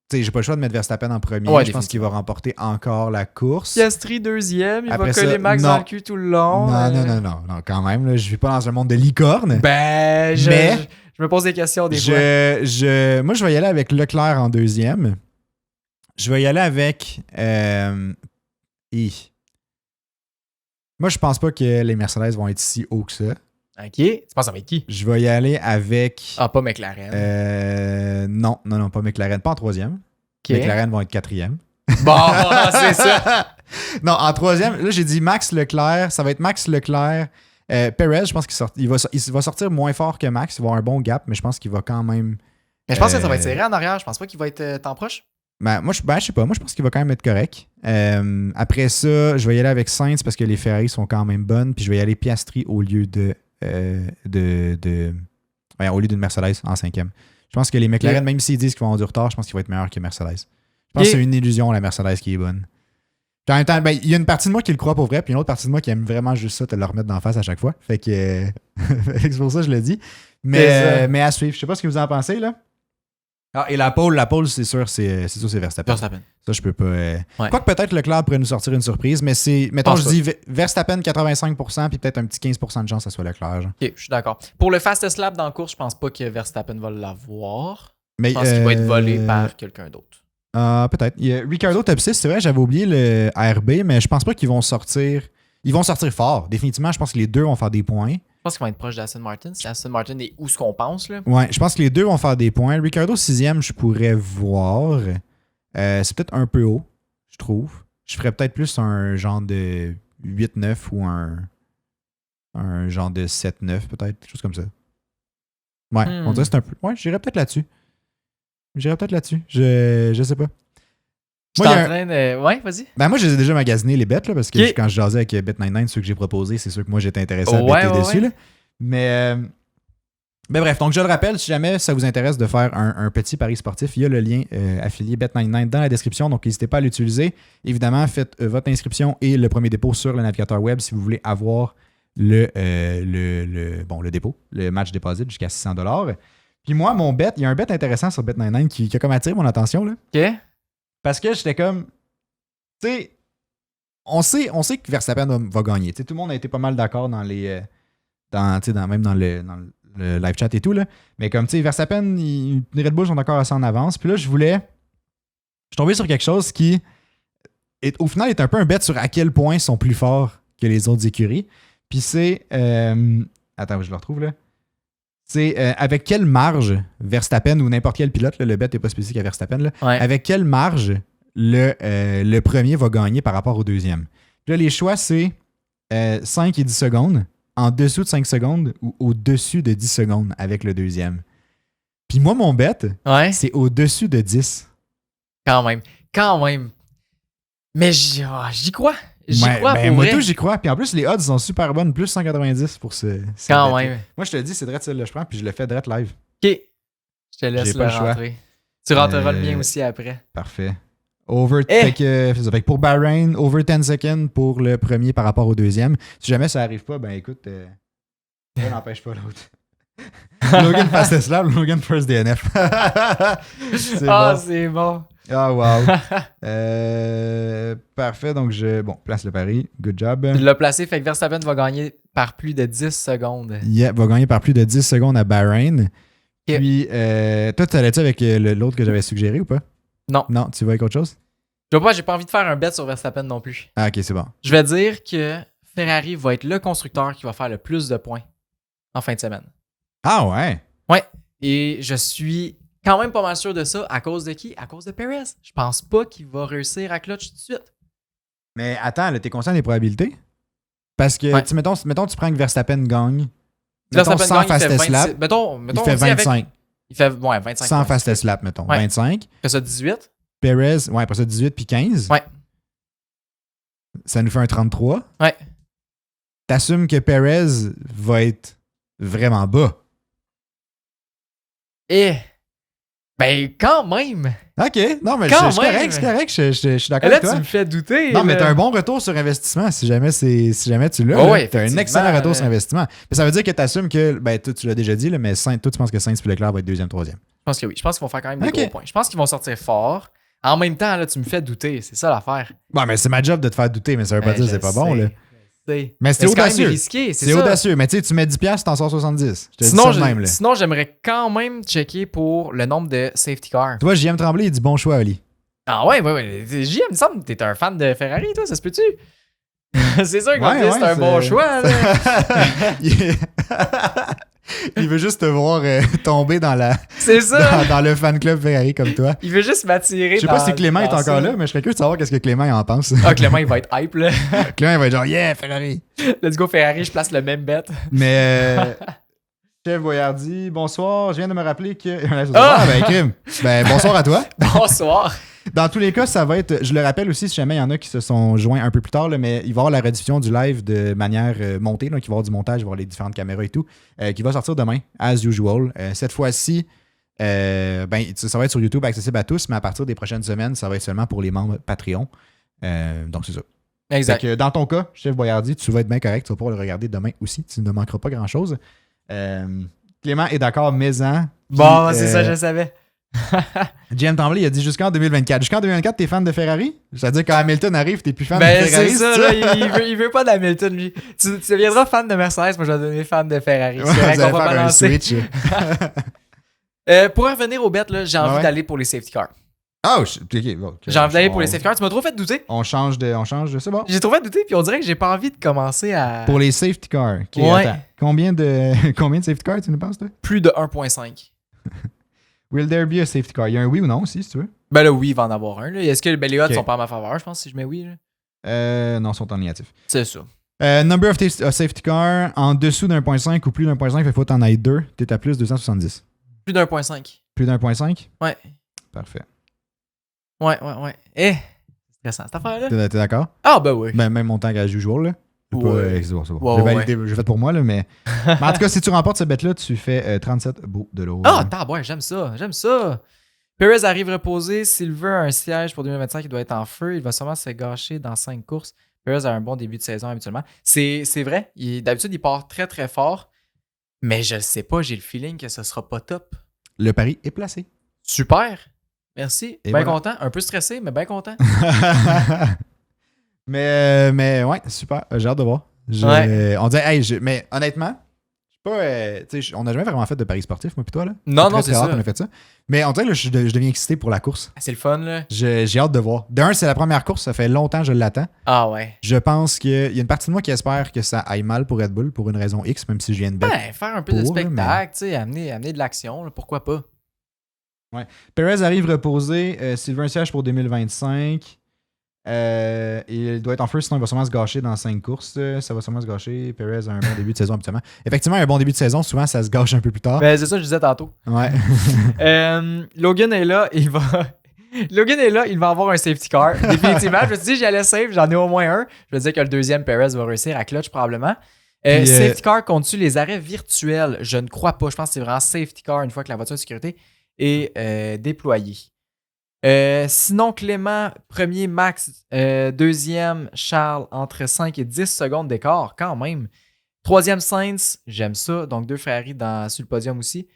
Tu sais, j'ai pas le choix de mettre Verstappen en premier. Ouais, je pense qu'il va remporter encore la course. Piastri deuxième. Il après va coller Max dans le cul tout le long. Non, quand même. Là, je vis pas dans un monde de licorne. Ben, je me pose des questions des fois. Moi, je vais y aller avec Leclerc en deuxième. Je vais y aller avec... Moi, je pense pas que les Mercedes vont être si hauts que ça. OK. Tu penses avec qui? Je vais y aller avec... Ah, pas McLaren. Non, pas McLaren. Pas en troisième. Okay. McLaren vont être quatrième. Bon, c'est ça. Non, en troisième, là, j'ai dit Max Leclerc. Ça va être Max Leclerc. Perez, je pense qu'il va sortir moins fort que Max. Il va avoir un bon gap, mais je pense qu'il va quand même... Mais je pense que ça va être serré en arrière. Je pense pas qu'il va être temps proche. Moi, je sais pas. Moi, je pense qu'il va quand même être correct. Après ça, je vais y aller avec Sainz parce que les Ferrari sont quand même bonnes. Puis je vais y aller Piastri au lieu au lieu d'une Mercedes en cinquième. Je pense que les McLaren, même s'ils disent qu'ils vont avoir du retard, je pense qu'ils vont être meilleurs que Mercedes. Je pense que c'est une illusion, la Mercedes, qui est bonne. Puis en même temps, il y a une partie de moi qui le croit pour vrai, puis une autre partie de moi qui aime vraiment juste ça, te le remettre d'en face à chaque fois. Fait que c'est pour ça que je le dis. Mais à suivre. Je sais pas ce que vous en pensez, là. Ah, et la pole, c'est sûr, c'est Verstappen. Ça, je peux pas. Quoique peut-être Leclerc pourrait nous sortir une surprise, mais c'est. Mettons, je dis Verstappen 85%, puis peut-être un petit 15% de chance que ça soit Leclerc. Ok, je suis d'accord. Pour le fastest lap dans la course, je pense pas que Verstappen va l'avoir. Mais, je pense qu'il va être volé par quelqu'un d'autre. Peut-être. Il y a Ricardo top 6, c'est vrai, j'avais oublié le ARB, mais je pense pas qu'ils vont sortir. Ils vont sortir fort. Définitivement, je pense que les deux vont faire des points. Je pense qu'ils vont être proches d'Aston Martin. Si Aston Martin est où ce qu'on pense, là. Ouais, je pense que les deux vont faire des points. Ricardo 6e, je pourrais voir. C'est peut-être un peu haut, je trouve. Je ferais peut-être plus un genre de 8-9 ou un genre de 7-9, peut-être. Quelque chose comme ça. Ouais, on dirait que c'est un peu. Ouais, j'irais peut-être là-dessus. Je sais pas. Je suis en train de... Ouais, vas-y. Ben moi, j'ai déjà magasiné les bêtes, là, parce que quand je jasais avec Bet99, ceux que j'ai proposés, c'est sûr que moi, j'étais intéressé à bêter dessus. Là. Mais bref, donc je le rappelle, si jamais ça vous intéresse de faire un petit pari sportif, il y a le lien affilié Bet99 dans la description, donc n'hésitez pas à l'utiliser. Évidemment, faites votre inscription et le premier dépôt sur le navigateur web si vous voulez avoir le dépôt, le match deposit jusqu'à 600$. Puis moi, mon bet, il y a un bet intéressant sur Bet99 qui a comme attiré mon attention. Là. OK. Parce que j'étais comme, tu sais, on sait que Verstappen va gagner. T'sais, tout le monde a été pas mal d'accord dans les, même dans le live chat et tout là. Mais comme tu sais, Verstappen, les Red Bull sont encore assez en avance. Puis là, je suis tombé sur quelque chose qui, au final, est un peu un bet sur à quel point ils sont plus forts que les autres écuries. Puis c'est, attends, je le retrouve là. C'est avec quelle marge Verstappen ou n'importe quel pilote, là, le bet n'est pas spécifique à Verstappen, là, avec quelle marge le premier va gagner par rapport au deuxième. Puis là, les choix, c'est 5 et 10 secondes, en dessous de 5 secondes ou au-dessus de 10 secondes avec le deuxième. Puis moi, mon bet, Ouais. c'est au-dessus de 10. Quand même. Mais j'y crois. J'y Ouais, crois ben, pour moi, vrai. tout, j'y crois. Puis en plus, les odds sont super bonnes. Plus 190 pour ce Quand bet-là. même. Moi, je te le dis, c'est direct celle-là que je prends. Puis je le fais direct live. OK. Je te laisse J'ai le pas le choix. rentrer. Tu rentreras le mien aussi après. Parfait. Over, Eh! fait que pour Bahreïn, over 10 seconds pour le premier par rapport au deuxième. Si jamais ça arrive pas, ben écoute, ça n'empêche pas l'autre. Logan fastest lap, Logan first DNF. C'est bon. C'est bon. Ah, wow. Parfait, donc place le pari. Good job. Tu l'as placé, fait que Verstappen va gagner par plus de 10 secondes. Yeah, va gagner par plus de 10 secondes à Bahreïn. Ok. Puis, toi, tu allais-tu avec l'autre que j'avais suggéré ou pas? Non. Non, tu vas avec autre chose? J'ai pas envie de faire un bet sur Verstappen non plus. Ah, ok, c'est bon. Je vais dire que Ferrari va être le constructeur qui va faire le plus de points en fin de semaine. Ah, ouais. Ouais. Et je suis quand même pas mal sûr de ça. À cause de qui? À cause de Perez. Je pense pas qu'il va réussir à clutch tout de suite. Mais attends, là, t'es conscient des probabilités? Parce que, Ouais. mettons, tu prends que Verstappen gagne. Verstappen sans gagne, il fait fastest 26. lap, Mettons, il on fait dit avec- 25. il fait 25. Sans ouais. fastest lap, mettons. Ouais. 25. Il fait ça 18. Perez, ouais, après ça, 18 puis 15. Ouais. Ça nous fait un 33. Ouais. T'assumes que Perez va être vraiment bas. Et ben quand même. OK. Non, mais Quand je suis même. correct, c'est correct. Je suis Et d'accord là, avec toi. tu me fais douter. Non, mais là. t'as un bon retour sur investissement si jamais tu l'as. Oh, là. ouais, T'as un effectivement, excellent retour sur investissement. Mais ça veut dire que t'assumes que, ben, toi, tu l'as déjà dit, là, mais toi, tu penses que Sainz et Leclerc va être deuxième, troisième. Je pense que oui. Je pense qu'ils vont faire quand même des Ok. gros points. Je pense qu'ils vont sortir fort. En même temps, là, tu me fais douter. C'est ça l'affaire. Bon, mais c'est ma job de te faire douter, mais ça veut pas dire que c'est pas bon, là. Mais c'est quand même audacieux. risqué. C'est ça. audacieux. Mais tu sais, tu mets 10$, t'en sors 70. Je te Sinon, dis ça de même, là. sinon, j'aimerais quand même checker pour le nombre de safety cars. Tu vois, JM Tremblay, il dit bon choix, Oli. Ah ouais. JM, il me semble que t'es un fan de Ferrari, toi, ça se peut-tu? C'est sûr qu'on dit c'est un bon choix. Là. Il veut juste te voir tomber dans C'est ça. dans le fan club Ferrari comme toi. Il veut juste m'attirer. Je sais pas si Clément est encore là, mais je serais curieux de savoir qu'est-ce que Clément en pense. Ah, Clément, il va être hype, là. Clément, il va être genre, yeah, Ferrari. Let's go Ferrari, je place le même bet. Mais, Chef Boyardi, bonsoir. Je viens de me rappeler que. Ah! Ben, crime. Ben, bonsoir à toi. Bonsoir. Dans tous les cas, ça va être. Je le rappelle aussi, si jamais il y en a qui se sont joints un peu plus tard, là, mais il va y avoir la rediffusion du live de manière montée, là, qui va y avoir du montage, il va y avoir les différentes caméras et tout, qui va sortir demain, as usual. Cette fois-ci, ça va être sur YouTube accessible à tous, mais à partir des prochaines semaines, ça va être seulement pour les membres Patreon. Donc, c'est ça. Exact. Fait que dans ton cas, Chef Boyardi, tu vas être bien correct, tu vas pouvoir le regarder demain aussi, tu ne manqueras pas grand-chose. Clément est d'accord, mais-en. Bon, c'est ça, je le savais. JM Tremblay, il a dit jusqu'en 2024. Jusqu'en 2024, t'es fan de Ferrari? C'est-à-dire quand Hamilton arrive, t'es plus fan de Ferrari? C'est ça, là, il veut pas d'Hamilton, lui. Tu deviendras fan de Mercedes, moi je vais devenir fan de Ferrari. Ouais, C'est vrai vous qu'on allez va faire un balancer. switch. Pour revenir au bet, là, j'ai envie Ouais. d'aller pour les safety cars. Oh, ok, bon, ok. J'ai envie d'aller pour les safety cars. Tu m'as trop fait douter. On change de. C'est bon. J'ai trop fait douter, puis on dirait que j'ai pas envie de commencer à. Pour les safety cars. Ok, Ouais. attends. Combien de safety cars tu nous penses, toi? Plus de 1.5. Will there be a safety car? Il y a un oui ou non aussi, si tu veux. Ben là, oui, il va en avoir un. Là. Est-ce que les odds Ok. sont pas à ma faveur, je pense, si je mets oui? Là? Non, ils sont en négatif. C'est ça. Number of safety cars en dessous d'1.5 ou plus d'1.5, il faut que t'en ailles 2. T'es à plus 270. Plus d'1.5. Plus d'1.5? Ouais. Parfait. Ouais. C'est stressant, cette affaire-là. T'es d'accord? Ah, ben oui. Ben, même montant qu'à usual, là. C'est Ouais. bon, c'est bon. Ouais, J'ai ouais. validé, j'ai fait pour moi, là, mais... mais en tout cas, si tu remportes ce bet-là, tu fais 37 beaux de l'eau. Ah, ouais, j'aime ça. Perez arrive reposé. S'il veut un siège pour 2025, il doit être en feu. Il va sûrement se gâcher dans 5 courses. Perez a un bon début de saison habituellement. C'est vrai. D'habitude, il part très, très fort. Mais je sais pas, j'ai le feeling que ce sera pas top. Le pari est placé. Super. Merci. Et Bien voilà. content. Un peu stressé, mais bien content. mais ouais, super. J'ai hâte de voir. On dirait, hey, mais honnêtement, je suis pas. Tu sais, on n'a jamais vraiment fait de paris sportif, moi, pis toi, là. Non, très c'est rare ça. qu'on a fait ça. Mais on dirait, là, je deviens excité pour la course. C'est le fun, là. J'ai hâte de voir. D'un, c'est la première course, ça fait longtemps que je l'attends. Ah ouais. Je pense qu'il y a une partie de moi qui espère que ça aille mal pour Red Bull pour une raison X, même si je viens de bet. Ben, faire un peu de Pour, spectacle, tu sais, amener de l'action, là, pourquoi pas. Perez arrive reposé. Sylvain Siège pour 2025. Il doit être en first, sinon il va sûrement se gâcher dans 5 courses. Ça va sûrement se gâcher. Perez a un bon début de saison, habituellement. Effectivement, un bon début de saison, souvent, ça se gâche un peu plus tard. Ben, c'est ça que je disais tantôt. Ouais. Logan est là, il va avoir un safety car. Définitivement, je me suis dit, j'allais safe, j'en ai au moins un. Je me disais que le deuxième, Perez va réussir à clutch probablement. Safety car compte-tu les arrêts virtuels? Je ne crois pas. Je pense que c'est vraiment safety car une fois que la voiture de sécurité est déployée. Sinon, Clément, premier Max, deuxième Charles, entre 5 et 10 secondes d'écart, quand même. Troisième Sainz, j'aime ça. Donc, 2 Ferrari sur le podium aussi.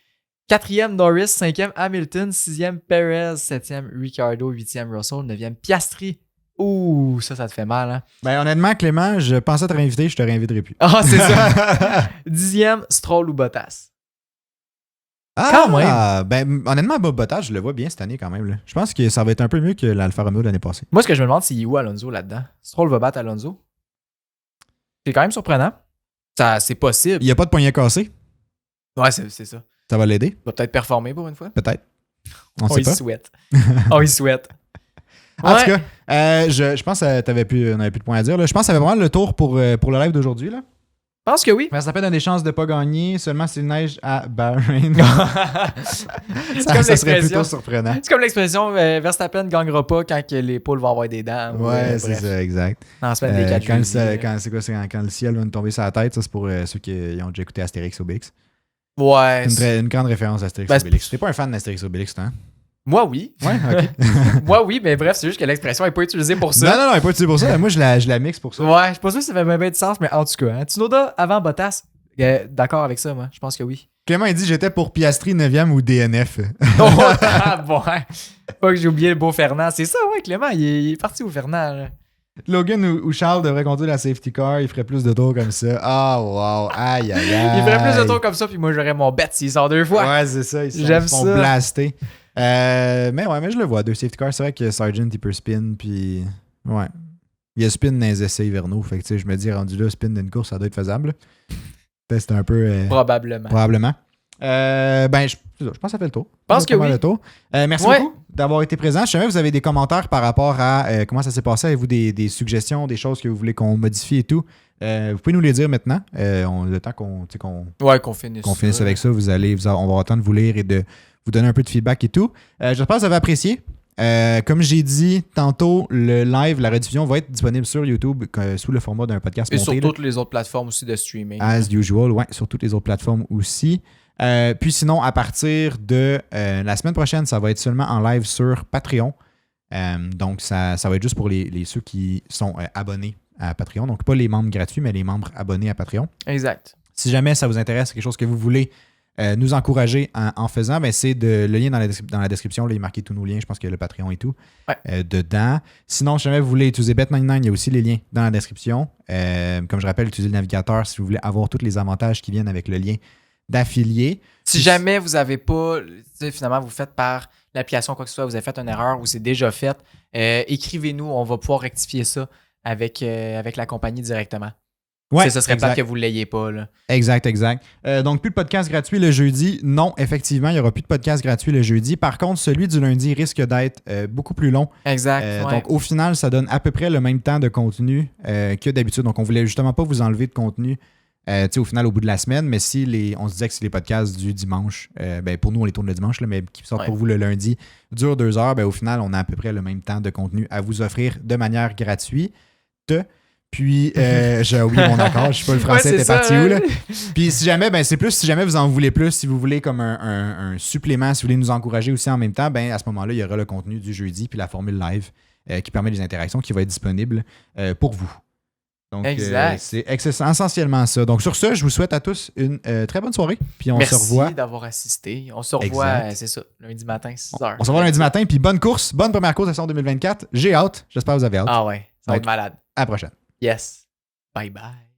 Quatrième Norris, cinquième Hamilton, sixième Perez, septième Ricciardo, huitième Russell, neuvième Piastri. Ouh, ça te fait mal, hein? Ben, honnêtement, Clément, je pensais te réinviter, je te réinviterai plus. Ah, c'est ça. Dixième, Stroll ou Bottas. Quand même. Ben, honnêtement, Bob Bottas, je le vois bien cette année quand même. Là. Je pense que ça va être un peu mieux que l'Alfa Romeo l'année passée. Moi, ce que je me demande, c'est où Alonso là-dedans? Stroll va battre Alonso? C'est quand même surprenant. Ça, c'est possible. Il n'y a pas de poignet cassé. Ouais, c'est ça. Ça va l'aider. Il va peut-être performer pour une fois. Peut-être. On On sait y pas. souhaite. On y souhaite. En tout cas, je pense qu'on n'avait plus de points à dire. Là. Je pense que ça avait vraiment le tour pour le live d'aujourd'hui. Là. Je pense que oui. Verstappen a des chances de ne pas gagner, seulement s'il neige à Bahreïn. ça serait plutôt surprenant. C'est comme l'expression Verstappen ne gagnera pas quand que les poules vont avoir des dents. Ouais, c'est ça, exact. Dans la semaine des 4 quand le ciel va nous tomber sur la tête, ça c'est pour ceux qui ont déjà écouté Astérix Obélix. Ouais. Une grande référence à Astérix Obélix. T'es pas un fan d'Astérix Obélix, hein? Moi, oui. Ouais, ok. Moi, oui, mais bref, c'est juste que l'expression n'est pas utilisée pour ça. Non, elle n'est pas utilisée pour ça. Moi, je la mixe pour ça. Ouais, je suis pas sûr que ça fait bien de sens, mais en tout cas, hein, Tsunoda avant Bottas, d'accord avec ça, moi. Je pense que oui. Clément, il dit j'étais pour Piastri 9e ou DNF. Oh, bon, hein. Pas que j'ai oublié le beau Fernand. C'est ça, ouais, Clément, il est parti au Fernand. Là. Logan ou Charles devraient conduire la safety car, il ferait plus de tours comme ça. Ah, wow, aïe, aïe, aïe. Il ferait plus de tours comme ça, puis moi, j'aurais mon bet s'il sort 2 fois. Ouais, c'est ça, ils se font blaster. Mais je le vois, 2 safety cars. C'est vrai que Sargent, il peut spin, puis ouais. Il y a spin dans les essais hivernaux, fait que je me dis, rendu là, spin d'une course, ça doit être faisable. C'est un peu... Probablement. Je pense que ça fait le tour. Je pense que oui. Le tour. Merci beaucoup d'avoir été présent. Je sais pas si vous avez des commentaires par rapport à comment ça s'est passé. Avez-vous des suggestions, des choses que vous voulez qu'on modifie et tout? Vous pouvez nous les dire maintenant. Le temps qu'on finisse avec ça, on va avoir le temps de vous lire et de vous donner un peu de feedback et tout. J'espère que vous avez apprécié. Comme j'ai dit tantôt, le live, la rediffusion va être disponible sur YouTube sous le format d'un podcast et monté. Et sur toutes les autres plateformes aussi de streaming. As usual, ouais, sur toutes les autres plateformes aussi. Puis sinon, à partir de la semaine prochaine, ça va être seulement en live sur Patreon. Donc, ça va être juste pour ceux qui sont abonnés à Patreon. Donc, pas les membres gratuits, mais les membres abonnés à Patreon. Exact. Si jamais ça vous intéresse, quelque chose que vous voulez nous encourager en faisant, ben c'est le lien dans la description. Là, il est marqué tous nos liens. Je pense qu'il y a le Patreon et tout dedans. Sinon, si jamais vous voulez utiliser Bet99, il y a aussi les liens dans la description. Comme je rappelle, utilisez le navigateur si vous voulez avoir tous les avantages qui viennent avec le lien d'affilié. Si jamais vous n'avez pas, finalement, vous faites par l'application, quoi que ce soit, vous avez fait une erreur ou c'est déjà fait, écrivez-nous, on va pouvoir rectifier ça avec la compagnie directement. Ouais, ce serait pas que vous ne l'ayez pas. Là. Exact. Donc, plus de podcast gratuit le jeudi. Non, effectivement, il n'y aura plus de podcast gratuit le jeudi. Par contre, celui du lundi risque d'être beaucoup plus long. Exact. Donc, au final, ça donne à peu près le même temps de contenu que d'habitude. Donc, on ne voulait justement pas vous enlever de contenu au final, au bout de la semaine. Mais si on se disait que c'est les podcasts du dimanche, pour nous, on les tourne le dimanche, là, mais qui sortent pour vous le lundi, durent 2 heures, au final, on a à peu près le même temps de contenu à vous offrir de manière gratuite. Puis, j'ai oublié mon accord, je sais pas, le français était parti où, là. Puis, si jamais, si jamais vous en voulez plus, si vous voulez comme un supplément, si vous voulez nous encourager aussi en même temps, à ce moment-là, il y aura le contenu du jeudi puis la formule live qui permet des interactions qui va être disponible pour vous. Donc, c'est essentiellement ça. Donc, sur ce, je vous souhaite à tous une très bonne soirée. Puis, on se revoit. Merci d'avoir assisté. On se revoit, c'est ça, lundi matin, 6h. On se revoit lundi matin. Puis, bonne première course de saison 2024. J'ai hâte. J'espère que vous avez hâte. Ah ouais, ça va être malade. À la prochaine. Yes. Bye bye.